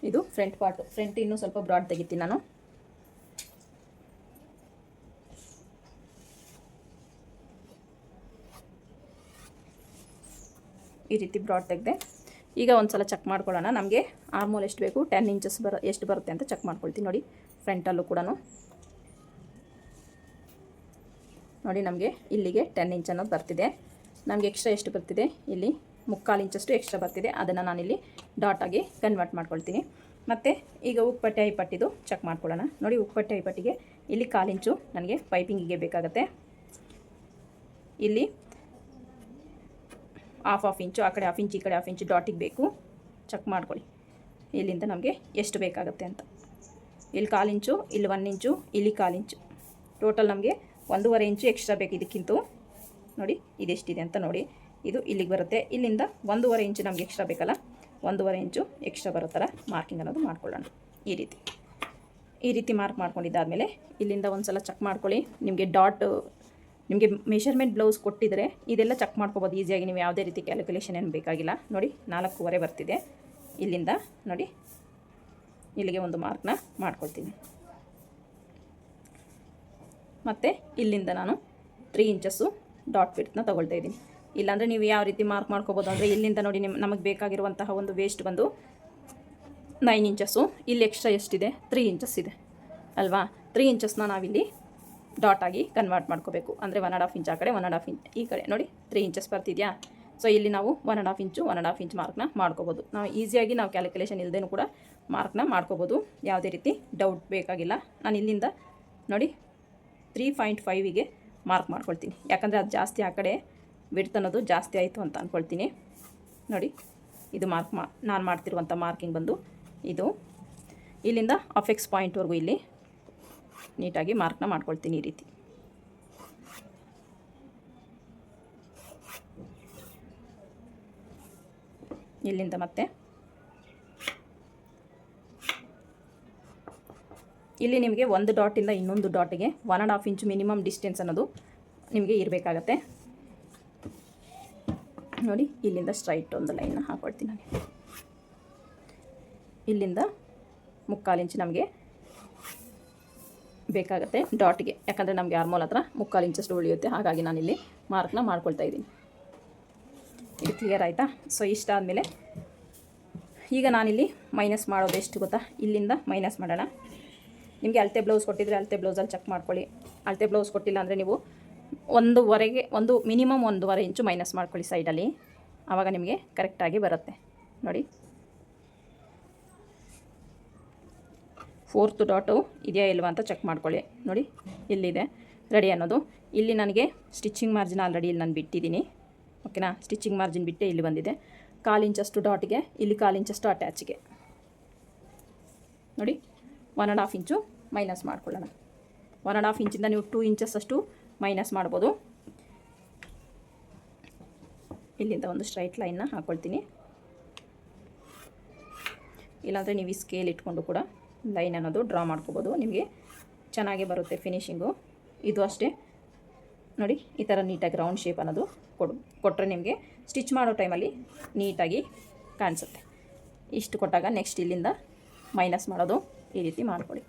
ಇದು ಫ್ರಂಟ್ ಪಾರ್ಟು. ಫ್ರಂಟ್ ಇನ್ನೂ ಸ್ವಲ್ಪ ಬ್ರಾಡ್ ತೆಗಿತೀನಿ ನಾನು. ಈ ರೀತಿ ಬ್ರಾಡ್ ತೆಗೆದೆ. ಈಗ ಒಂದು ಸಲ ಚೆಕ್ ಮಾಡ್ಕೊಳ್ಳೋಣ ನಮಗೆ ಆರ್ಮೋಲ್ ಎಷ್ಟು ಬೇಕು, 10 ಇಂಚಸ್ ಎಷ್ಟು ಬರುತ್ತೆ ಅಂತ ಚೆಕ್ ಮಾಡ್ಕೊಳ್ತೀನಿ. ನೋಡಿ ಫ್ರಂಟಲ್ಲೂ ಕೂಡ ನೋಡಿ ನಮಗೆ ಇಲ್ಲಿಗೆ 10 ಇಂಚ್ ಅನ್ನೋದು ಬರ್ತಿದೆ. ನಮಗೆ ಎಕ್ಸ್ಟ್ರಾ ಎಷ್ಟು ಬರ್ತಿದೆ, ಇಲ್ಲಿ 3/4 ಇಂಚಷ್ಟು ಎಕ್ಸ್ಟ್ರಾ ಬರ್ತಿದೆ. ಅದನ್ನು ನಾನಿಲ್ಲಿ ಡಾಟಾಗಿ ಕನ್ವರ್ಟ್ ಮಾಡ್ಕೊಳ್ತೀನಿ. ಮತ್ತು ಈಗ ಉಕ್ಪಟ್ಟೆ ಐಪಟ್ಟಿದು ಚೆಕ್ ಮಾಡ್ಕೊಳ್ಳೋಣ. ನೋಡಿ ಉಕ್ಪಟ್ಟೆ ಐಪಟ್ಟಿಗೆ ಇಲ್ಲಿ 1/4 ಇಂಚು ನನಗೆ ಪೈಪಿಂಗಿಗೆ ಬೇಕಾಗುತ್ತೆ. ಇಲ್ಲಿ ಹಾಫ್ ಇಂಚು, ಆ ಕಡೆ 1/2 ಇಂಚ್, ಈ ಕಡೆ 1/2 ಇಂಚು ಡಾಟಿಗೆ ಬೇಕು. ಚೆಕ್ ಮಾಡ್ಕೊಳ್ಳಿ ಇಲ್ಲಿಂದ ನಮಗೆ ಎಷ್ಟು ಬೇಕಾಗುತ್ತೆ ಅಂತ. ಇಲ್ಲಿ 1/4 ಇಂಚು, ಇಲ್ಲಿ 1 ಇಂಚು, ಇಲ್ಲಿ 1/4 ಇಂಚು, ಟೋಟಲ್ ನಮಗೆ 1.5 ಇಂಚು ಎಕ್ಸ್ಟ್ರಾ ಬೇಕು ಇದಕ್ಕಿಂತ. ನೋಡಿ ಇದೆಷ್ಟಿದೆ ಅಂತ ನೋಡಿ, ಇದು ಇಲ್ಲಿಗೆ ಬರುತ್ತೆ. ಇಲ್ಲಿಂದ 1.5 ಇಂಚು ನಮಗೆ ಎಕ್ಸ್ಟ್ರಾ ಬೇಕಲ್ಲ, 1.5 ಇಂಚು ಎಕ್ಸ್ಟ್ರಾ ಬರೋ ಥರ ಮಾರ್ಕಿಂಗ್ ಅನ್ನೋದು ಮಾಡ್ಕೊಳ್ಳೋಣ. ಈ ರೀತಿ ಮಾರ್ಕ್ ಮಾಡ್ಕೊಂಡಿದ್ದಾದಮೇಲೆ ಇಲ್ಲಿಂದ ಒಂದು ಸಲ ಚೆಕ್ ಮಾಡ್ಕೊಳ್ಳಿ. ನಿಮಗೆ ನಿಮಗೆ ಮೆಷರ್ಮೆಂಟ್ ಬ್ಲೌಸ್ ಕೊಟ್ಟಿದ್ರೆ ಇದೆಲ್ಲ ಚೆಕ್ ಮಾಡ್ಕೋಬೋದು ಈಸಿಯಾಗಿ. ನೀವು ಯಾವುದೇ ರೀತಿ ಕ್ಯಾಲ್ಕುಲೇಷನ್ ಏನು ಬೇಕಾಗಿಲ್ಲ. ನೋಡಿ 4.25 ಬರ್ತಿದೆ. ಇಲ್ಲಿಂದ ನೋಡಿ ಇಲ್ಲಿಗೆ ಒಂದು ಮಾರ್ಕ್ನ ಮಾಡ್ಕೊಳ್ತೀನಿ. ಮತ್ತು ಇಲ್ಲಿಂದ ನಾನು 3 ಇಂಚಸ್ಸು ಡಾಟ್ ವಿಡ್ತ್ನ ತೊಗೊಳ್ತಾ ಇದ್ದೀನಿ. ಇಲ್ಲಾಂದರೆ ನೀವು ಯಾವ ರೀತಿ ಮಾರ್ಕ್ ಮಾಡ್ಕೋಬೋದು ಅಂದರೆ ಇಲ್ಲಿಂದ ನೋಡಿ ನಮಗೆ ಬೇಕಾಗಿರುವಂತಹ ಒಂದು ವೇಸ್ಟ್ ಬಂದು 9 ಇಂಚಸ್ಸು. ಇಲ್ಲಿ ಎಕ್ಸ್ಟ್ರಾ ಎಷ್ಟಿದೆ, 3 ಇಂಚಸ್ ಇದೆ ಅಲ್ವಾ. 3 ಇಂಚಸ್ನ ನಾವಿಲ್ಲಿ ಡಾಟಾಗಿ ಕನ್ವರ್ಟ್ ಮಾಡ್ಕೋಬೇಕು. ಅಂದರೆ 1.5 ಇಂಚ್ ಆ ಕಡೆ, 1.5 ಇಂಚ್ ಈ ಕಡೆ. ನೋಡಿ 3 ಇಂಚಸ್ ಬರ್ತಿದೆಯಾ. ಸೊ ಇಲ್ಲಿ ನಾವು 1.5 ಇಂಚ್ ಮಾರ್ಕ್ನ ಮಾಡ್ಕೋಬೋದು. ನಾವು ಈಸಿಯಾಗಿ ನಾವು ಕ್ಯಾಲ್ಕುಲೇಷನ್ ಇಲ್ಲದೇನೂ ಕೂಡ ಮಾರ್ಕ್ನ ಮಾಡ್ಕೋಬೋದು. ಯಾವುದೇ ರೀತಿ ಡೌಟ್ ಬೇಕಾಗಿಲ್ಲ. ನಾನು ಇಲ್ಲಿಂದ ನೋಡಿ 3.5ಗೆ ಮಾರ್ಕ್ ಮಾಡ್ಕೊಳ್ತೀನಿ. ಯಾಕಂದರೆ ಅದು ಜಾಸ್ತಿ ಆ ಕಡೆ ವಿಡ್ತ್ ಅನ್ನೋದು ಜಾಸ್ತಿ ಆಯಿತು ಅಂತ ಅಂದ್ಕೊಳ್ತೀನಿ. ನೋಡಿ ಇದು ನಾನು ಮಾಡ್ತಿರುವಂಥ ಮಾರ್ಕಿಂಗ್ ಬಂದು ಇದು. ಇಲ್ಲಿಂದ ಅಫೆಕ್ಸ್ ಪಾಯಿಂಟ್ವರೆಗೂ ಇಲ್ಲಿ ನೀಟಾಗಿ ಮಾರ್ಕ್ನ ಮಾಡ್ಕೊಳ್ತೀನಿ. ಈ ರೀತಿ ಇಲ್ಲಿಂದ ಮತ್ತೆ ಇಲ್ಲಿ ನಿಮಗೆ ಒಂದು ಡಾಟಿಂದ ಇನ್ನೊಂದು ಡಾಟಿಗೆ 1.5 ಇಂಚು ಮಿನಿಮಮ್ ಡಿಸ್ಟೆನ್ಸ್ ಅನ್ನೋದು ನಿಮಗೆ ಇರಬೇಕಾಗತ್ತೆ. ನೋಡಿ ಇಲ್ಲಿಂದ ಸ್ಟ್ರೈಟ್ ಒಂದು ಲೈನ್ನ ಹಾಕ್ಕೊಳ್ತೀನಿ ನಾನು. ಇಲ್ಲಿಂದ 3/4 ಇಂಚ್ ನಮಗೆ ಬೇಕಾಗುತ್ತೆ ಡಾಟ್ಗೆ. ಯಾಕಂದರೆ ನಮಗೆ ಆರ್ಮೋಲ್ ಹತ್ರ 3/4 ಇಂಚಷ್ಟು ಉಳಿಯುತ್ತೆ. ಹಾಗಾಗಿ ನಾನಿಲ್ಲಿ ಮಾರ್ಕ್ನ ಮಾಡ್ಕೊಳ್ತಾ ಇದ್ದೀನಿ. ಇದು ಕ್ಲಿಯರ್ ಆಯಿತಾ. ಸೊ ಇಷ್ಟ ಆದಮೇಲೆ ಈಗ ನಾನಿಲ್ಲಿ ಮೈನಸ್ ಮಾಡೋದು ಎಷ್ಟು ಗೊತ್ತಾ, ಇಲ್ಲಿಂದ ಮೈನಸ್ ಮಾಡೋಣ. ನಿಮಗೆ ಅಳತೆ ಬ್ಲೌಸ್ ಕೊಟ್ಟಿದ್ರೆ ಅಳತೆ ಬ್ಲೌಸಲ್ಲಿ ಚೆಕ್ ಮಾಡ್ಕೊಳ್ಳಿ. ಅಳತೆ ಬ್ಲೌಸ್ ಕೊಟ್ಟಿಲ್ಲ ಅಂದರೆ ನೀವು ಮಿನಿಮಮ್ 1.5 ಇಂಚು ಮೈನಸ್ ಮಾಡ್ಕೊಳ್ಳಿ ಸೈಡಲ್ಲಿ. ಆವಾಗ ನಿಮಗೆ ಕರೆಕ್ಟಾಗಿ ಬರುತ್ತೆ. ನೋಡಿ 4th ಡಾಟು ಇದೆಯಾ ಇಲ್ವಾ ಅಂತ ಚೆಕ್ ಮಾಡ್ಕೊಳ್ಳಿ. ನೋಡಿ ಇಲ್ಲಿದೆ ರೆಡಿ ಅನ್ನೋದು. ಇಲ್ಲಿ ನನಗೆ ಸ್ಟಿಚಿಂಗ್ ಮಾರ್ಜಿನ್ ಆಲ್ರೆಡಿ ಇಲ್ಲಿ ನಾನು ಬಿಟ್ಟಿದ್ದೀನಿ. ಓಕೆನಾ, ಸ್ಟಿಚಿಂಗ್ ಮಾರ್ಜಿನ್ ಬಿಟ್ಟೆ ಇಲ್ಲಿ ಬಂದಿದೆ. 1/4 ಇಂಚಷ್ಟು ಡಾಟ್ಗೆ, ಇಲ್ಲಿ 1/4 ಇಂಚಷ್ಟು ಅಟ್ಯಾಚ್ಗೆ. ನೋಡಿ 1.5 ಇಂಚು ಮೈನಸ್ ಮಾಡ್ಕೊಳ್ಳೋಣ. 1.5 ಇಂಚಿಂದ ನೀವು 2 ಇಂಚಸ್ ಅಷ್ಟು ಮೈನಸ್ ಮಾಡ್ಬೋದು. ಇಲ್ಲಿಂದ ಒಂದು ಸ್ಟ್ರೈಟ್ ಲೈನ್ನ ಹಾಕ್ಕೊಳ್ತೀನಿ. ಇಲ್ಲಾಂದರೆ ನೀವು ಈ ಸ್ಕೇಲ್ ಇಟ್ಕೊಂಡು ಕೂಡ ಲೈನ್ ಅನ್ನೋದು ಡ್ರಾ ಮಾಡ್ಕೋಬೋದು. ನಿಮಗೆ ಚೆನ್ನಾಗೇ ಬರುತ್ತೆ ಫಿನಿಶಿಂಗು. ಇದು ಅಷ್ಟೇ ನೋಡಿ, ಈ ಥರ ನೀಟಾಗಿ ರೌಂಡ್ ಶೇಪ್ ಅನ್ನೋದು ಕೊಟ್ಟರೆ ನಿಮಗೆ ಸ್ಟಿಚ್ ಮಾಡೋ ಟೈಮಲ್ಲಿ ನೀಟಾಗಿ ಕಾಣಿಸುತ್ತೆ. ಇಷ್ಟು ಕೊಟ್ಟಾಗ ನೆಕ್ಸ್ಟ್ ಇಲ್ಲಿಂದ ಮೈನಸ್ ಮಾಡೋದು ಈ ರೀತಿ ಮಾಡ್ಕೊಳ್ಳಿ.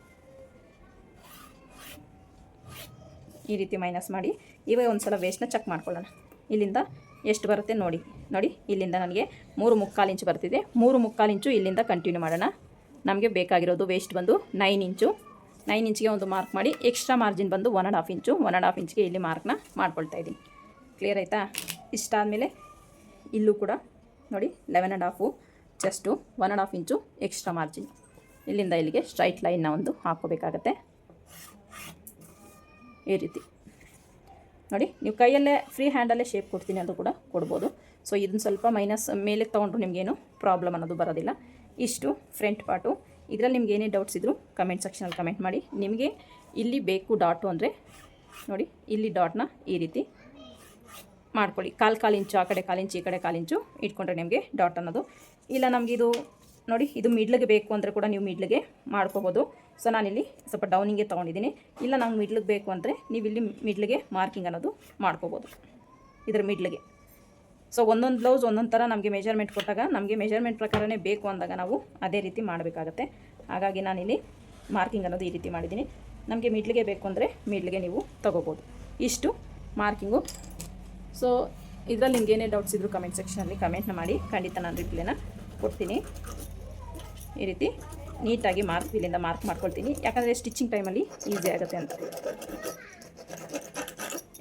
ಈ ರೀತಿ ಮೈನಸ್ ಮಾಡಿ ಇವಾಗ ಒಂದು ಸಲ ವೇಸ್ಟ್ನ ಚೆಕ್ ಮಾಡ್ಕೊಳ್ಳೋಣ. ಇಲ್ಲಿಂದ ಎಷ್ಟು ಬರುತ್ತೆ ನೋಡಿ. ನೋಡಿ ಇಲ್ಲಿಂದ ನನಗೆ 3/4 ಇಂಚು ಬರ್ತಿದೆ. 3/4 ಇಂಚು ಇಲ್ಲಿಂದ ಕಂಟಿನ್ಯೂ ಮಾಡೋಣ. ನಮಗೆ ಬೇಕಾಗಿರೋದು ವೇಸ್ಟ್ ಬಂದು 9 ಇಂಚು. 9 ಇಂಚಿಗೆ ಒಂದು ಮಾರ್ಕ್ ಮಾಡಿ, ಎಕ್ಸ್ಟ್ರಾ ಮಾರ್ಜಿನ್ ಬಂದು 1.5 ಇಂಚು. 1.5 ಇಂಚಿಗೆ ಇಲ್ಲಿ ಮಾರ್ಕ್ನ ಮಾಡ್ಕೊಳ್ತಾ ಇದ್ದೀನಿ. ಕ್ಲಿಯರ್ ಆಯಿತಾ? ಇಷ್ಟಾದಮೇಲೆ ಇಲ್ಲೂ ಕೂಡ ನೋಡಿ 11.5 ಚೆಸ್ಟು, 1.5 ಇಂಚು ಎಕ್ಸ್ಟ್ರಾ ಮಾರ್ಜಿನ್. ಇಲ್ಲಿಂದ ಇಲ್ಲಿಗೆ ಸ್ಟ್ರೈಟ್ ಲೈನ್ನ ಒಂದು ಹಾಕ್ಕೋಬೇಕಾಗತ್ತೆ. ಈ ರೀತಿ ನೋಡಿ, ನೀವು ಕೈಯಲ್ಲೇ ಫ್ರೀ ಹ್ಯಾಂಡಲ್ಲೇ ಶೇಪ್ ಕೊಡ್ತೀನಿ ಅದು ಕೂಡ ಕೊಡ್ಬೋದು. ಸೊ ಇದನ್ನು ಸ್ವಲ್ಪ ಮೈನಸ್ ಮೇಲೆ ತೊಗೊಂಡ್ರು ನಿಮಗೇನು ಪ್ರಾಬ್ಲಮ್ ಅನ್ನೋದು ಬರೋದಿಲ್ಲ. ಇಷ್ಟು ಫ್ರಂಟ್ ಪಾರ್ಟು. ಇದರಲ್ಲಿ ನಿಮ್ಗೆ ಏನೇ ಡೌಟ್ಸ್ ಇದ್ದರೂ ಕಮೆಂಟ್ ಸೆಕ್ಷನಲ್ಲಿ ಕಮೆಂಟ್ ಮಾಡಿ. ನಿಮಗೆ ಇಲ್ಲಿ ಬೇಕು ಡಾಟು ಅಂದರೆ ನೋಡಿ, ಇಲ್ಲಿ ಡಾಟ್ನ ಈ ರೀತಿ ಮಾಡ್ಕೊಳ್ಳಿ. 1/4 ಇಂಚು ಆ ಕಡೆ 1/4 ಇಂಚು ಈ ಕಡೆ 1/4 ಇಂಚು ಇಟ್ಕೊಂಡ್ರೆ ನಿಮಗೆ ಡಾಟ್ ಅನ್ನೋದು. ಇಲ್ಲ ನಮಗಿದು ನೋಡಿ, ಇದು ಮಿಡ್ಲಿಗೆ ಬೇಕು ಅಂದರೆ ಕೂಡ ನೀವು ಮಿಡ್ಲಿಗೆ ಮಾಡ್ಕೋಬೋದು. ಸೊ ನಾನಿಲ್ಲಿ ಸ್ವಲ್ಪ ಡೌನಿಂಗೆ ತೊಗೊಂಡಿದ್ದೀನಿ. ಇಲ್ಲ ನಮ್ಗೆ ಮಿಡ್ಲಿಗೆ ಬೇಕು ಅಂದರೆ ನೀವು ಇಲ್ಲಿ ಮಿಡ್ಲಿಗೆ ಮಾರ್ಕಿಂಗ್ ಅನ್ನೋದು ಮಾಡ್ಕೋಬೋದು, ಇದರ ಮಿಡ್ಲಿಗೆ. ಸೊ ಒಂದೊಂದು ಬ್ಲೌಸ್ ಒಂದೊಂದು ಥರ ನಮಗೆ ಮೆಜರ್ಮೆಂಟ್ ಕೊಟ್ಟಾಗ ನಮಗೆ ಮೆಜರ್ಮೆಂಟ್ ಪ್ರಕಾರನೇ ಬೇಕು ಅಂದಾಗ ನಾವು ಅದೇ ರೀತಿ ಮಾಡಬೇಕಾಗತ್ತೆ. ಹಾಗಾಗಿ ನಾನಿಲ್ಲಿ ಮಾರ್ಕಿಂಗ್ ಅನ್ನೋದು ಈ ರೀತಿ ಮಾಡಿದ್ದೀನಿ. ನಮಗೆ ಮಿಡ್ಲಿಗೆ ಬೇಕು ಅಂದರೆ ಮಿಡ್ಲಿಗೆ ನೀವು ತೊಗೋಬೋದು. ಇಷ್ಟು ಮಾರ್ಕಿಂಗು. ಸೊ ಇದರಲ್ಲಿ ನಿಮ್ಗೆ ಏನೇ ಡೌಟ್ಸ್ ಇದ್ದರೂ ಕಮೆಂಟ್ ಸೆಕ್ಷನಲ್ಲಿ ಕಮೆಂಟ್ನ ಮಾಡಿ, ಖಂಡಿತ ನಾನು ರಿಪ್ಲೈನ ಕೊಡ್ತೀನಿ. ಈ ರೀತಿ ನೀಟಾಗಿ ಇಲ್ಲಿಂದ ಮಾರ್ಕ್ ಮಾಡ್ಕೊಳ್ತೀನಿ, ಯಾಕಂದರೆ ಸ್ಟಿಚಿಂಗ್ ಟೈಮಲ್ಲಿ ಈಸಿ ಆಗುತ್ತೆ ಅಂತ.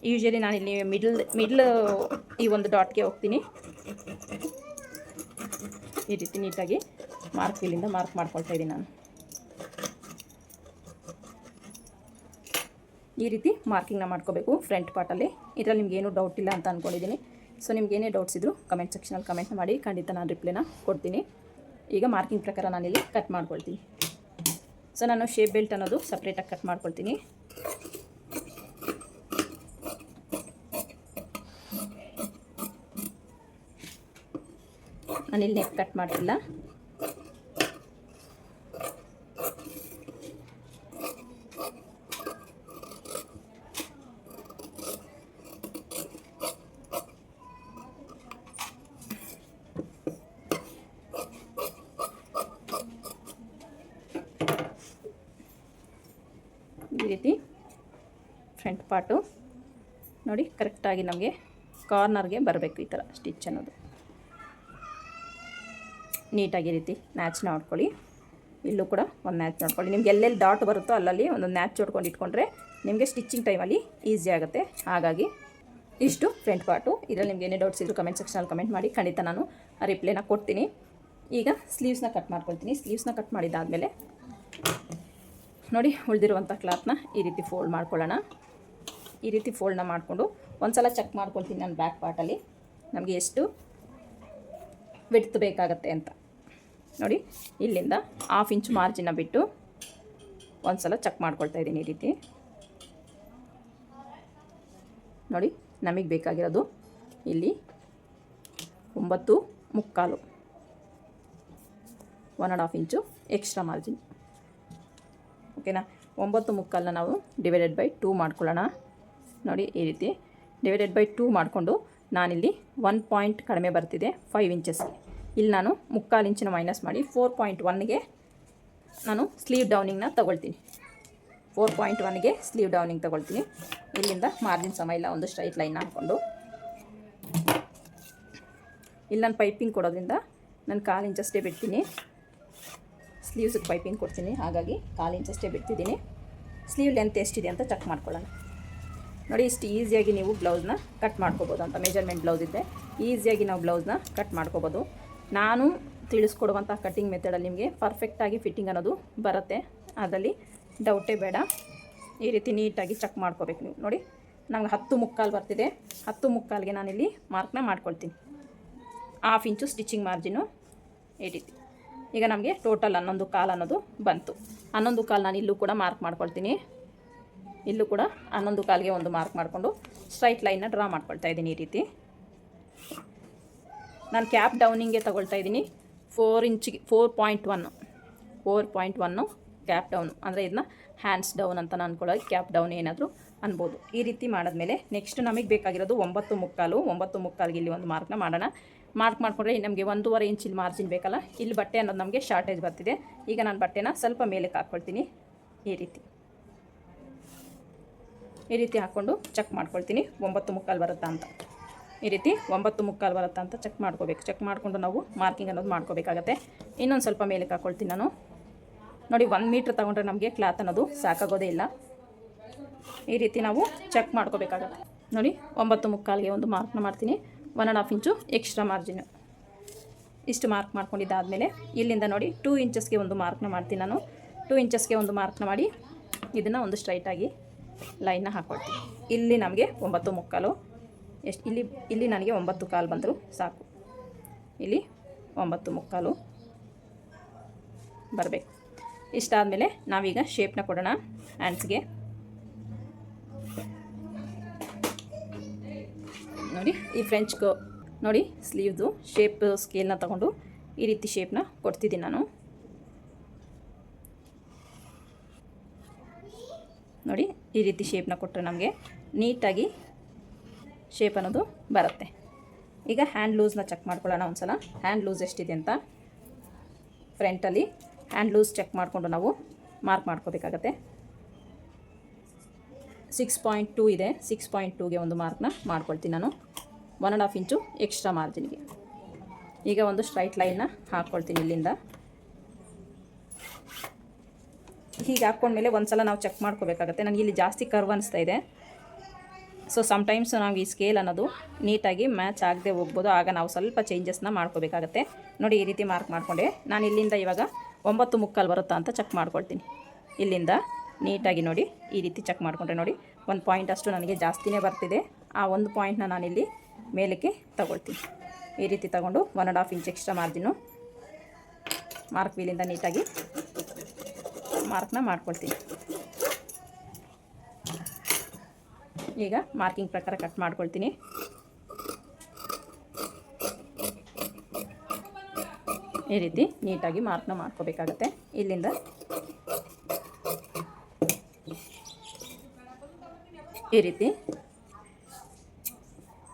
ಯೂಶ್ವಲಿ ನಾನಿಲ್ಲಿ ಮಿಡ್ಲ್ ಈ ಒಂದು ಡಾಟ್ಗೆ ಹೋಗ್ತೀನಿ. ಈ ರೀತಿ ನೀಟಾಗಿ ಇಲ್ಲಿಂದ ಮಾರ್ಕ್ ಮಾಡ್ಕೊಳ್ತಾ ಇದ್ದೀನಿ ನಾನು. ಈ ರೀತಿ ಮಾರ್ಕಿಂಗ್ನ ಮಾಡ್ಕೋಬೇಕು ಫ್ರಂಟ್ ಪಾರ್ಟಲ್ಲಿ. ಇದರಲ್ಲಿ ನಿಮ್ಗೇನು ಡೌಟ್ ಇಲ್ಲ ಅಂತ ಅಂದ್ಕೊಂಡಿದ್ದೀನಿ. ಸೊ ನಿಮ್ಗೇನೇ ಡೌಟ್ಸ್ ಇದ್ದರೂ ಕಮೆಂಟ್ ಸೆಕ್ಷನಲ್ಲಿ ಕಮೆಂಟ್ ಮಾಡಿ, ಖಂಡಿತ ನಾನು ರಿಪ್ಲೈನ ಕೊಡ್ತೀನಿ. ಈಗ ಮಾರ್ಕಿಂಗ್ ಪ್ರಕಾರ ನಾನಿಲ್ಲಿ ಕಟ್ ಮಾಡ್ಕೊಳ್ತೀನಿ. ಸೊ ನಾನು ಶೇಪ್ ಬೆಲ್ಟ್ ಅನ್ನೋದು ಸಪ್ರೇಟಾಗಿ ಕಟ್ ಮಾಡ್ಕೊಳ್ತೀನಿ. ನಾನಿಲ್ಲಿ ನೆಕ್ ಕಟ್ ಮಾಡ್ತಿಲ್ಲ. ಈ ರೀತಿ ಫ್ರಂಟ್ ಪಾರ್ಟು ನೋಡಿ ಕರೆಕ್ಟಾಗಿ ನಮಗೆ ಕಾರ್ನರ್ಗೆ ಬರಬೇಕು. ಈ ಥರ ಸ್ಟಿಚ್ ಅನ್ನೋದು ನೀಟಾಗಿ ರೀತಿ ನ್ಯಾಚ್ನ ನೋಡ್ಕೊಳ್ಳಿ. ಇಲ್ಲೂ ಕೂಡ ಒಂದು ನ್ಯಾಚ್ ನೋಡ್ಕೊಳ್ಳಿ. ನಿಮ್ಗೆ ಎಲ್ಲೆಲ್ಲಿ ಡಾಟ್ ಬರುತ್ತೋ ಅಲ್ಲಲ್ಲಿ ಒಂದೊಂದು ನ್ಯಾಚ್ ಹೊಡ್ಕೊಂಡು ಇಟ್ಕೊಂಡ್ರೆ ನಿಮಗೆ ಸ್ಟಿಚಿಂಗ್ ಟೈಮಲ್ಲಿ ಈಸಿ ಆಗುತ್ತೆ. ಹಾಗಾಗಿ ಇಷ್ಟು ಫ್ರಂಟ್ ಪಾರ್ಟು. ಇದರಲ್ಲಿ ನಿಮ್ಗೆ ಏನೇ ಡೌಟ್ಸ್ ಇದ್ದರೂ ಕಮೆಂಟ್ ಸೆಕ್ಷನಲ್ಲಿ ಕಮೆಂಟ್ ಮಾಡಿ, ಖಂಡಿತ ನಾನು ರಿಪ್ಲೈನ ಕೊಡ್ತೀನಿ. ಈಗ ಸ್ಲೀವ್ಸ್ನ ಕಟ್ ಮಾಡ್ಕೊಳ್ತೀನಿ. ಸ್ಲೀವ್ಸ್ನ ಕಟ್ ಮಾಡಿದ್ದಾದಮೇಲೆ ನೋಡಿ ಉಳಿದಿರುವಂಥ ಕ್ಲಾತ್ನ ಈ ರೀತಿ ಫೋಲ್ಡ್ ಮಾಡ್ಕೊಳ್ಳೋಣ. ಈ ರೀತಿ ಫೋಲ್ಡ್ನ ಮಾಡಿಕೊಂಡು ಒಂದು ಸಲ ಚೆಕ್ ಮಾಡ್ಕೊಳ್ತೀನಿ ನಾನು ಬ್ಯಾಕ್ ಪಾರ್ಟಲ್ಲಿ ನಮಗೆ ಎಷ್ಟು ವಿಡ್ತ್ ಬೇಕಾಗತ್ತೆ ಅಂತ. ನೋಡಿ ಇಲ್ಲಿಂದ 1/2 ಇಂಚ್ ಮಾರ್ಜಿನ ಬಿಟ್ಟು ಒಂದು ಸಲ ಚೆಕ್ ಮಾಡ್ಕೊಳ್ತಾ ಇದ್ದೀನಿ. ಈ ರೀತಿ ನೋಡಿ, ನಮಗೆ ಬೇಕಾಗಿರೋದು ಇಲ್ಲಿ 9.75, 1.5 ಇಂಚು ಎಕ್ಸ್ಟ್ರಾ ಮಾರ್ಜಿನ್. ಓಕೆನಾ? 9.75ನ ನಾವು /2 ಮಾಡ್ಕೊಳ್ಳೋಣ. ನೋಡಿ ಈ ರೀತಿ /2 ಮಾಡಿಕೊಂಡು ನಾನಿಲ್ಲಿ 1 ಪಾಯಿಂಟ್ ಕಡಿಮೆ ಬರ್ತಿದೆ 5 ಇಂಚಸ್. ಇಲ್ಲಿ ನಾನು 3/4 ಇಂಚಿನ ಮೈನಸ್ ಮಾಡಿ 4.1ಗೆ ನಾನು ಸ್ಲೀವ್ ಡೌನಿಂಗ್ನ ತೊಗೊಳ್ತೀನಿ. 4.1ಗೆ ಸ್ಲೀವ್ ಡೌನಿಂಗ್ ತೊಗೊಳ್ತೀನಿ. ಇಲ್ಲಿಂದ ಮಾರ್ಜಿನ್ ಸಮ ಇಲ್ಲ ಒಂದು ಸ್ಟ್ರೈಟ್ ಲೈನ್ ಹಾಕ್ಕೊಂಡು ಇಲ್ಲಿ ನಾನು ಪೈಪಿಂಗ್ ಕೊಡೋದ್ರಿಂದ ನಾನು 1/4 ಇಂಚಷ್ಟೇ ಬಿಡ್ತೀನಿ. ಸ್ಲೀವ್ಸಿಗೆ ಪೈಪಿಂಗ್ ಕೊಡ್ತೀನಿ, ಹಾಗಾಗಿ 1/4 ಇಂಚಷ್ಟೇ ಬಿಡ್ತಿದ್ದೀನಿ. ಸ್ಲೀವ್ ಲೆಂತ್ ಎಷ್ಟಿದೆ ಅಂತ ಚೆಕ್ ಮಾಡ್ಕೊಳ್ಳೋಣ. ನೋಡಿ ಇಷ್ಟು ಈಸಿಯಾಗಿ ನೀವು ಬ್ಲೌಸ್ನ ಕಟ್ ಮಾಡ್ಕೋಬೋದು ಅಂತ. ಮೆಜರ್ಮೆಂಟ್ ಬ್ಲೌಸ್ ಇದ್ದರೆ ಈಸಿಯಾಗಿ ನಾವು ಬ್ಲೌಸ್ನ ಕಟ್ ಮಾಡ್ಕೋಬೋದು. ನಾನು ತಿಳಿಸ್ಕೊಡುವಂಥ ಕಟ್ಟಿಂಗ್ ಮೆಥಡಲ್ಲಿ ನಿಮಗೆ ಪರ್ಫೆಕ್ಟಾಗಿ ಫಿಟ್ಟಿಂಗ್ ಅನ್ನೋದು ಬರುತ್ತೆ. ಅದರಲ್ಲಿ ಡೌಟೇ ಬೇಡ. ಈ ರೀತಿ ನೀಟಾಗಿ ಚೆಕ್ ಮಾಡ್ಕೋಬೇಕು ನೀವು. ನೋಡಿ ನಮ್ಗೆ 10 ಬರ್ತಿದೆ. 10 ನಾನಿಲ್ಲಿ ಮಾರ್ಕ್ನ ಮಾಡ್ಕೊಳ್ತೀನಿ. 1/2 ಇಂಚು ಸ್ಟಿಚಿಂಗ್ ಮಾರ್ಜಿನು ಈ ರೀತಿ. ಈಗ ನಮಗೆ ಟೋಟಲ್ 11 ಅನ್ನೋದು ಬಂತು. 11 ನಾನು ಇಲ್ಲೂ ಕೂಡ ಮಾರ್ಕ್ ಮಾಡ್ಕೊಳ್ತೀನಿ. ಇಲ್ಲೂ ಕೂಡ 11 ಒಂದು ಮಾರ್ಕ್ ಮಾಡಿಕೊಂಡು ಸ್ಟ್ರೈಟ್ ಲೈನ್ನ ಡ್ರಾ ಮಾಡ್ಕೊಳ್ತಾ ಇದ್ದೀನಿ. ಈ ರೀತಿ ನಾನು ಕ್ಯಾಪ್ ಡೌನಿಂಗೆ ತಗೊಳ್ತಾ ಇದ್ದೀನಿ. 4 ಇಂಚಿಗೆ 4.1 ಕ್ಯಾಪ್ ಡೌನ್ ಅಂದರೆ ಇದನ್ನ ಹ್ಯಾಂಡ್ಸ್ ಡೌನ್ ಅಂತ ಅಂದ್ಕೊಳ್ಳೋದು. ಕ್ಯಾಪ್ ಡೌನ್ ಏನಾದರೂ ಅನ್ಬೋದು. ಈ ರೀತಿ ಮಾಡಿದ್ಮೇಲೆ ನೆಕ್ಸ್ಟ್ ನಮಗೆ ಬೇಕಾಗಿರೋದು 9.75 ಇಲ್ಲಿ ಒಂದು ಮಾರ್ಕ್ನ ಮಾಡೋಣ. ಮಾರ್ಕ್ ಮಾಡಿಕೊಂಡ್ರೆ ನಮಗೆ 1.5 ಇಂಚ್ ಇಲ್ಲಿ ಮಾರ್ಜಿನ್ ಬೇಕಲ್ಲ. ಇಲ್ಲಿ ಬಟ್ಟೆ ಅನ್ನೋದು ನಮಗೆ ಶಾರ್ಟೇಜ್ ಬರ್ತಿದೆ. ಈಗ ನಾನು ಬಟ್ಟೆನ ಸ್ವಲ್ಪ ಮೇಲಕ್ಕೆ ಹಾಕ್ಕೊಳ್ತೀನಿ. ಈ ರೀತಿ ಹಾಕ್ಕೊಂಡು ಚೆಕ್ ಮಾಡ್ಕೊಳ್ತೀನಿ 9.75 ಬರುತ್ತಾ ಅಂತ. ಈ ರೀತಿ 9.75 ಬರುತ್ತಾ ಅಂತ ಚೆಕ್ ಮಾಡ್ಕೋಬೇಕು. ಚೆಕ್ ಮಾಡಿಕೊಂಡು ನಾವು ಮಾರ್ಕಿಂಗ್ ಅನ್ನೋದು ಮಾಡ್ಕೋಬೇಕಾಗತ್ತೆ. ಇನ್ನೊಂದು ಸ್ವಲ್ಪ ಮೇಲಕ್ಕೆ ಹಾಕ್ಕೊಳ್ತೀನಿ ನಾನು. ನೋಡಿ 1 ಮೀಟ್ರ್ ತೊಗೊಂಡ್ರೆ ನಮಗೆ ಕ್ಲಾತ್ ಅನ್ನೋದು ಸಾಕಾಗೋದೇ ಇಲ್ಲ. ಈ ರೀತಿ ನಾವು ಚೆಕ್ ಮಾಡ್ಕೋಬೇಕಾಗತ್ತೆ. ನೋಡಿ 9.75 ಒಂದು ಮಾರ್ಕ್ನ ಮಾಡ್ತೀನಿ. 1.5 ಇಂಚು ಎಕ್ಸ್ಟ್ರಾ ಮಾರ್ಜಿನ್. ಇಷ್ಟು ಮಾರ್ಕ್ ಮಾಡ್ಕೊಂಡಿದ್ದಾದಮೇಲೆ ಇಲ್ಲಿಂದ ನೋಡಿ 2 ಇಂಚಸ್ಗೆ ಒಂದು ಮಾರ್ಕ್ನ ಮಾಡ್ತೀನಿ ನಾನು. 2 ಇಂಚಸ್ಗೆ ಒಂದು ಮಾರ್ಕ್ನ ಮಾಡಿ ಇದನ್ನು ಒಂದು ಸ್ಟ್ರೈಟಾಗಿ ಲೈನ್ನ ಹಾಕ್ಕೊಳ್ತೀನಿ. ಇಲ್ಲಿ ನಮಗೆ 9.75 ಎಷ್ಟು ಇಲ್ಲಿ ನನಗೆ 9.15 ಬಂದರೂ ಸಾಕು. ಇಲ್ಲಿ 9.75 ಬರಬೇಕು. ಇಷ್ಟಾದಮೇಲೆ ನಾವೀಗ ಶೇಪ್ನ ಕೊಡೋಣ ಹ್ಯಾಂಡ್ಸ್ಗೆ. ನೋಡಿ ಈ ಫ್ರೆಂಚ್ಗೆ ನೋಡಿ ಸ್ಲೀವ್ದು ಶೇಪ್ ಸ್ಕೇಲ್ನ ತಗೊಂಡು ಈ ರೀತಿ ಶೇಪ್ನ ಕೊಡ್ತಿದ್ದೀನಿ ನಾನು. ನೋಡಿ ಈ ರೀತಿ ಶೇಪ್ನ ಕೊಟ್ಟರೆ ನಮಗೆ ನೀಟಾಗಿ ಶೇಪ್ ಅನ್ನೋದು ಬರುತ್ತೆ. ಈಗ ಹ್ಯಾಂಡ್ ಲೂಸ್ನ ಚೆಕ್ ಮಾಡ್ಕೊಳ್ಳೋಣ ಒಂದು ಸಲ. ಹ್ಯಾಂಡ್ ಲೂಸ್ ಎಷ್ಟಿದೆ ಅಂತ ಫ್ರಂಟಲ್ಲಿ ಹ್ಯಾಂಡ್ ಲೂಸ್ ಚೆಕ್ ಮಾಡಿಕೊಂಡು ನಾವು ಮಾರ್ಕ್ ಮಾಡ್ಕೋಬೇಕಾಗತ್ತೆ. 6.2 ಇದೆ. 6.2ಗೆ ಒಂದು ಮಾರ್ಕ್ನ ಮಾಡ್ಕೊಳ್ತೀನಿ ನಾನು. 1.5 ಇಂಚು ಎಕ್ಸ್ಟ್ರಾ ಮಾರ್ಜಿನ್ಗೆ. ಈಗ ಒಂದು ಸ್ಟ್ರೈಟ್ ಲೈನ್ನ ಹಾಕ್ಕೊಳ್ತೀನಿ ಇಲ್ಲಿಂದ. ಹೀಗೆ ಹಾಕ್ಕೊಂಡ್ಮೇಲೆ ಒಂದು ಸಲ ನಾವು ಚೆಕ್ ಮಾಡ್ಕೋಬೇಕಾಗತ್ತೆ. ನನಗೆ ಇಲ್ಲಿ ಜಾಸ್ತಿ ಕರ್ವ್ ಅನಿಸ್ತಾ ಇದೆ. ಸೊ ಸಮ್ಟೈಮ್ಸ್ ನಾವು ಈ ಸ್ಕೇಲ್ ಅನ್ನೋದು ನೀಟಾಗಿ ಮ್ಯಾಚ್ ಆಗದೆ ಹೋಗ್ಬೋದು. ಆಗ ನಾವು ಸ್ವಲ್ಪ ಚೇಂಜಸ್ನ ಮಾಡ್ಕೋಬೇಕಾಗತ್ತೆ. ನೋಡಿ ಈ ರೀತಿ ಮಾರ್ಕ್ ಮಾಡಿಕೊಂಡೆ ನಾನು ಇಲ್ಲಿಂದ ಇವಾಗ 9.75 ಬರುತ್ತಾ ಅಂತ ಚೆಕ್ ಮಾಡ್ಕೊಳ್ತೀನಿ. ಇಲ್ಲಿಂದ ನೀಟಾಗಿ ನೋಡಿ ಈ ರೀತಿ ಚೆಕ್ ಮಾಡಿಕೊಂಡ್ರೆ ನೋಡಿ 1 ಪಾಯಿಂಟ್ ಅಷ್ಟು ನನಗೆ ಜಾಸ್ತಿನೇ ಬರ್ತಿದೆ. ಆ 1 ಪಾಯಿಂಟ್ನ ನಾನಿಲ್ಲಿ ಮೇಲಕ್ಕೆ ತಗೊಳ್ತೀನಿ. ಈ ರೀತಿ ತಗೊಂಡು 1.5 ಇಂಚ್ ಎಕ್ಸ್ಟ್ರಾ ಮಾರ್ಜಿನು ಮಾರ್ಕ್ ವೀಲಿಂದ ನೀಟಾಗಿ ಮಾರ್ಕ್ನ ಮಾಡ್ಕೊಳ್ತೀನಿ. ಈಗ ಮಾರ್ಕಿಂಗ್ ಪ್ರಕಾರ ಕಟ್ ಮಾಡ್ಕೊಳ್ತೀನಿ. ಈ ರೀತಿ ನೀಟಾಗಿ ಮಾರ್ಕ್ನ ಮಾಡ್ಕೋಬೇಕಾಗತ್ತೆ. ಇಲ್ಲಿಂದ ಈ ರೀತಿ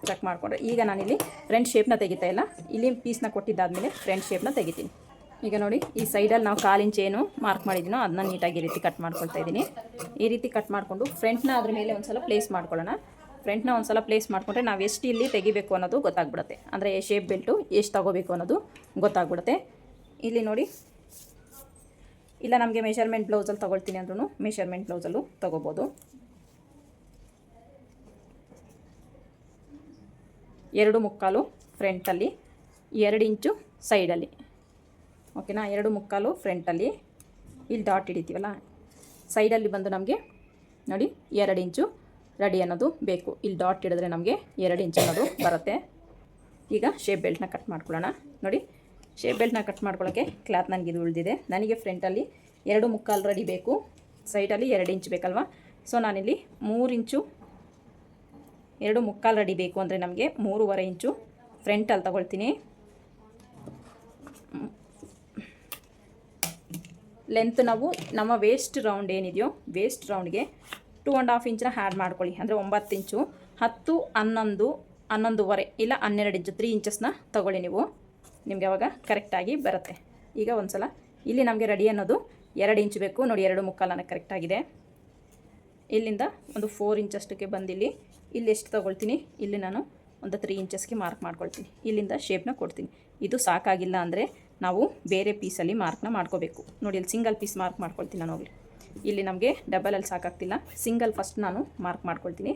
ಚೆಕ್ ಮಾಡಿಕೊಂಡ್ರೆ ಈಗ ನಾನಿಲ್ಲಿ ಫ್ರಂಟ್ ಶೇಪ್ನ ತೆಗಿತಾ ಇಲ್ಲ. ಇಲ್ಲಿ ಪೀಸ್ನ ಕೊಟ್ಟಿದ್ದಾದಮೇಲೆ ಫ್ರಂಟ್ ಶೇಪ್ನ ತೆಗಿತೀನಿ. ಈಗ ನೋಡಿ ಈ ಸೈಡಲ್ಲಿ ನಾವು 1/4 ಇಂಚ್ ಏನು ಮಾರ್ಕ್ ಮಾಡಿದ್ದೀನೋ ಅದನ್ನ ನೀಟಾಗಿ ಈ ರೀತಿ ಕಟ್ ಮಾಡ್ಕೊಳ್ತಾ ಇದ್ದೀನಿ. ಈ ರೀತಿ ಕಟ್ ಮಾಡಿಕೊಂಡು ಫ್ರಂಟ್ನ ಅದ್ರ ಮೇಲೆ ಒಂದು ಸಲ ಪ್ಲೇಸ್ ಮಾಡ್ಕೊಳ್ಳೋಣ. ಫ್ರಂಟ್ನ ಒಂದು ಸಲ ಪ್ಲೇಸ್ ಮಾಡಿಕೊಂಡ್ರೆ ನಾವು ಎಷ್ಟು ಇಲ್ಲಿ ತೆಗಿಬೇಕು ಅನ್ನೋದು ಗೊತ್ತಾಗ್ಬಿಡುತ್ತೆ. ಅಂದರೆ ಶೇಪ್ ಬೆಲ್ಟು ಎಷ್ಟು ತಗೋಬೇಕು ಅನ್ನೋದು ಗೊತ್ತಾಗ್ಬಿಡುತ್ತೆ. ಇಲ್ಲಿ ನೋಡಿ ಇಲ್ಲ ನಮಗೆ ಮೆಷರ್ಮೆಂಟ್ ಬ್ಲೌಸಲ್ಲಿ ತೊಗೊಳ್ತೀನಿ ಅಂದ್ರೂ ಮೆಷರ್ಮೆಂಟ್ ಬ್ಲೌಸಲ್ಲೂ ತೊಗೋಬೋದು. 2.75 ಫ್ರಂಟಲ್ಲಿ, 2 ಇಂಚು ಸೈಡಲ್ಲಿ. ಓಕೆನಾ? 2.75 ಫ್ರಂಟಲ್ಲಿ. ಇಲ್ಲಿ ಡಾಟ್ ಹಿಡಿತೀವಲ್ಲ ಸೈಡಲ್ಲಿ ಬಂದು ನಮಗೆ ನೋಡಿ 2 ಇಂಚು ರೆಡಿ ಅನ್ನೋದು ಬೇಕು. ಇಲ್ಲಿ ಡಾಟ್ ಹಿಡಿದ್ರೆ ನಮಗೆ 2 ಇಂಚ್ ಅನ್ನೋದು ಬರುತ್ತೆ. ಈಗ ಶೇಪ್ ಬೆಲ್ಟ್ನ ಕಟ್ ಮಾಡ್ಕೊಳ್ಳೋಣ. ನೋಡಿ ಶೇಪ್ ಬೆಲ್ಟ್ನ ಕಟ್ ಮಾಡ್ಕೊಳ್ಳೋಕ್ಕೆ ಕ್ಲಾತ್ ನನಗೆ ಇದು ಉಳಿದಿದೆ. ನನಗೆ ಫ್ರಂಟಲ್ಲಿ 2.75 ರೆಡಿ ಬೇಕು, ಸೈಡಲ್ಲಿ 2 ಇಂಚ್ ಬೇಕಲ್ವಾ. ಸೊ ನಾನಿಲ್ಲಿ 3 ಇಂಚು 2.75 ರೆಡಿ ಬೇಕು ಅಂದರೆ ನಮಗೆ 3.5 ಇಂಚು ಫ್ರಂಟಲ್ಲಿ ತಗೊಳ್ತೀನಿ. ಲೆಂತ್ ನಾವು ನಮ್ಮ ವೇಸ್ಟ್ ರೌಂಡ್ ಏನಿದೆಯೋ ವೇಸ್ಟ್ ರೌಂಡ್ಗೆ 2.5 ಇಂಚನ್ನ ಆ್ಯಡ್ ಮಾಡ್ಕೊಳ್ಳಿ. ಅಂದರೆ 9 ಇಂಚು 10, 11, 11.5 ಇಲ್ಲ 12 ಇಂಚು 3 ಇಂಚಸ್ನ ತೊಗೊಳ್ಳಿ ನೀವು. ನಿಮಗೆ ಅವಾಗ ಕರೆಕ್ಟಾಗಿ ಬರುತ್ತೆ. ಈಗ ಒಂದು ಸಲ ಇಲ್ಲಿ ನಮಗೆ ರೆಡಿ ಅನ್ನೋದು 2 ಇಂಚು ಬೇಕು. ನೋಡಿ 2.75 ನನಗೆ ಕರೆಕ್ಟಾಗಿದೆ. ಇಲ್ಲಿಂದ ಒಂದು 4 ಇಂಚಷ್ಟಕ್ಕೆ ಬಂದಿಲ್ಲಿ ಎಷ್ಟು ತೊಗೊಳ್ತೀನಿ, ಇಲ್ಲಿ ನಾನು ಒಂದು 3 ಇಂಚಸ್ಗೆ ಮಾರ್ಕ್ ಮಾಡ್ಕೊಳ್ತೀನಿ. ಇಲ್ಲಿಂದ ಶೇಪ್ನ ಕೊಡ್ತೀನಿ. ಇದು ಸಾಕಾಗಿಲ್ಲ ಅಂದರೆ ನಾವು ಬೇರೆ ಪೀಸಲ್ಲಿ ಮಾರ್ಕ್ನ ಮಾಡ್ಕೋಬೇಕು. ನೋಡಿ ಇಲ್ಲಿ ಸಿಂಗಲ್ ಪೀಸ್ ಮಾರ್ಕ್ ಮಾಡ್ಕೊಳ್ತೀನಿ ನಾನು. ಹೋಗಲಿ ಇಲ್ಲಿ ನಮಗೆ ಡಬಲಲ್ಲಿ ಸಾಕಾಗ್ತಿಲ್ಲ, ಸಿಂಗಲ್ ಫಸ್ಟ್ ನಾನು ಮಾರ್ಕ್ ಮಾಡ್ಕೊಳ್ತೀನಿ.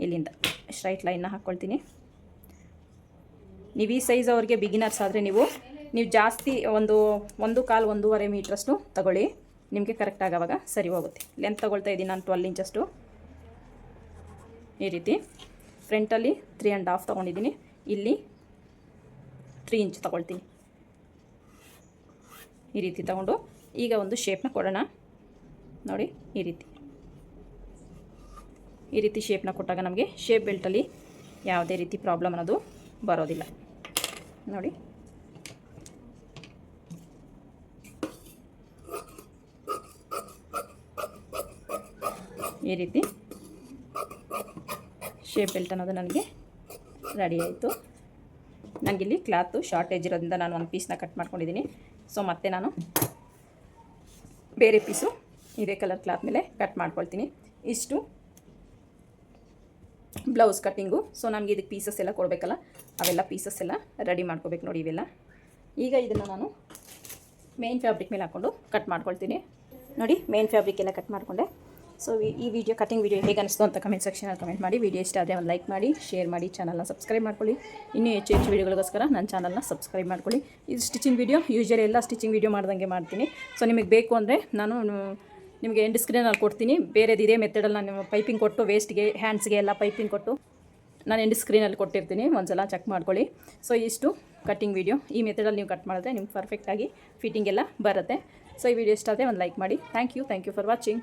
ಇಲ್ಲಿಂದ ಸ್ಟ್ರೈಟ್ ಲೈನ್ನ ಹಾಕ್ಕೊಳ್ತೀನಿ. ನೀವು ಈ ಸೈಜ್ ಅವ್ರಿಗೆ ಬಿಗಿನರ್ಸ್ ಆದರೆ ನೀವು ಜಾಸ್ತಿ ಒಂದು 1.25 1.5 ಮೀಟ್ರಷ್ಟು ತಗೊಳ್ಳಿ. ನಿಮಗೆ ಕರೆಕ್ಟ್ ಆಗೋವಾಗ ಸರಿ ಹೋಗುತ್ತೆ. ಲೆಂತ್ ತೊಗೊಳ್ತಾ ಇದ್ದೀನಿ ನಾನು 12 ಇಂಚಷ್ಟು. ಈ ರೀತಿ ಫ್ರಂಟಲ್ಲಿ 3.5 ತೊಗೊಂಡಿದ್ದೀನಿ, ಇಲ್ಲಿ 3 ಇಂಚ್ ತೊಗೊಳ್ತೀನಿ. ಈ ರೀತಿ ತೊಗೊಂಡು ಈಗ ಒಂದು ಶೇಪ್ನ ಕೊಡೋಣ. ನೋಡಿ ಈ ರೀತಿ ಶೇಪ್ನ ಕೊಟ್ಟಾಗ ನಮಗೆ ಶೇಪ್ ಬೆಲ್ಟಲ್ಲಿ ಯಾವುದೇ ರೀತಿ ಪ್ರಾಬ್ಲಮ್ ಅನ್ನೋದು ಬರೋದಿಲ್ಲ. ನೋಡಿ ಈ ರೀತಿ ಶೇಪ್ ಬೆಲ್ಟ್ ಅನ್ನೋದು ನನಗೆ ರೆಡಿ ಆಯಿತು. ನನಗಿಲ್ಲಿ ಕ್ಲಾತು ಶಾರ್ಟೇಜ್ ಇರೋದ್ರಿಂದ ನಾನು ಒಂದು ಪೀಸ್ನ ಕಟ್ ಮಾಡ್ಕೊಂಡಿದ್ದೀನಿ. ಸೊ ಮತ್ತೆ ನಾನು ಬೇರೆ ಪೀಸು ಇದೇ ಕಲರ್ ಕ್ಲಾತ್ ಮೇಲೆ ಕಟ್ ಮಾಡ್ಕೊಳ್ತೀನಿ. ಇಷ್ಟು ಬ್ಲೌಸ್ ಕಟ್ಟಿಂಗು. ಸೊ ನಮಗೆ ಇದಕ್ಕೆ ಪೀಸಸ್ ಎಲ್ಲ ಕೊಡಬೇಕಲ್ಲ, ಅವೆಲ್ಲ ಪೀಸಸ್ ಎಲ್ಲ ರೆಡಿ ಮಾಡ್ಕೋಬೇಕು. ನೋಡಿ ಇವೆಲ್ಲ ಈಗ ಇದನ್ನು ನಾನು ಮೇನ್ ಫ್ಯಾಬ್ರಿಕ್ ಮೇಲೆ ಹಾಕ್ಕೊಂಡು ಕಟ್ ಮಾಡ್ಕೊಳ್ತೀನಿ. ನೋಡಿ ಮೇನ್ ಫ್ಯಾಬ್ರಿಕ್ ಎಲ್ಲ ಕಟ್ ಮಾಡಿಕೊಂಡೆ. ಸೊ ಈ ವಿಡಿಯೋ ಕಟಿಂಗ್ ವಿಡಿಯೋ ಹೇಗೆ ಅನಿಸ್ತು ಅಂತ ಕಮೆಂಟ್ ಸೆಕ್ಷನಲ್ಲಿ ಕಮೆಂಟ್ ಮಾಡಿ. ವಿಡಿಯೋ ಇಷ್ಟ ಆದರೆ ಒಂದು ಲೈಕ್ ಮಾಡಿ, ಶೇರ್ ಮಾಡಿ, ಚಾನಲ್ನ ಸಬ್ಸ್ಕ್ರೈಬ್ ಮಾಡ್ಕೊಳ್ಳಿ. ಇನ್ನೂ ಹೆಚ್ಚು ವಿಡಿಯೋಗಳಿಗೋಸ್ಕರ ನನ್ನ ಚಾನಲ್ನ ಸಬ್ಸ್ಕ್ರೈಬ್ ಮಾಡ್ಕೊಳ್ಳಿ. ಇದು ಸ್ಟಿಚಿಂಗ್ ವಿಡಿಯೋ, ಯೂಶಲಿ ಎಲ್ಲ ಸ್ಟಿಚಿಂಗ್ ವಿಡಿಯೋ ಮಾಡ್ದಂಗೆ ಮಾಡ್ತೀನಿ. ಸೊ ನಿಮಗೆ ಬೇಕು ಅಂದರೆ ನಾನು ನಿಮಗೆ ಎಂಡ್ ಸ್ಕ್ರೀನಲ್ಲಿ ಕೊಡ್ತೀನಿ. ಬೇರೆದು ಇದೇ ಮೆಥಡಲ್ಲಿ ನಾನು ಪೈಪಿಂಗ್ ಕೊಟ್ಟು ವೇಸ್ಟ್ಗೆ ಹ್ಯಾಂಡ್ಸ್ಗೆ ಎಲ್ಲ ಪೈಪಿಂಗ್ ಕೊಟ್ಟು ನಾನು ಎಂಡ್ ಸ್ಕ್ರೀನಲ್ಲಿ ಕೊಟ್ಟಿರ್ತೀನಿ, ಒಂದ್ಸಲ ಚೆಕ್ ಮಾಡ್ಕೊಳ್ಳಿ. ಸೊ ಇಷ್ಟು ಕಟ್ಟಿಂಗ್ ವಿಡಿಯೋ. ಈ ಮೆಥಡಲ್ಲಿ ನೀವು ಕಟ್ ಮಾಡಿದ್ರೆ ನಿಮ್ಗೆ ಪರ್ಫೆಕ್ಟಾಗಿ ಫಿಟ್ಟಿಂಗ್ ಎಲ್ಲ ಬರುತ್ತೆ. ಸೊ ಈ ವಿಡಿಯೋ ಇಷ್ಟ ಆದರೆ ಒಂದು ಲೈಕ್ ಮಾಡಿ. Thank you for watching.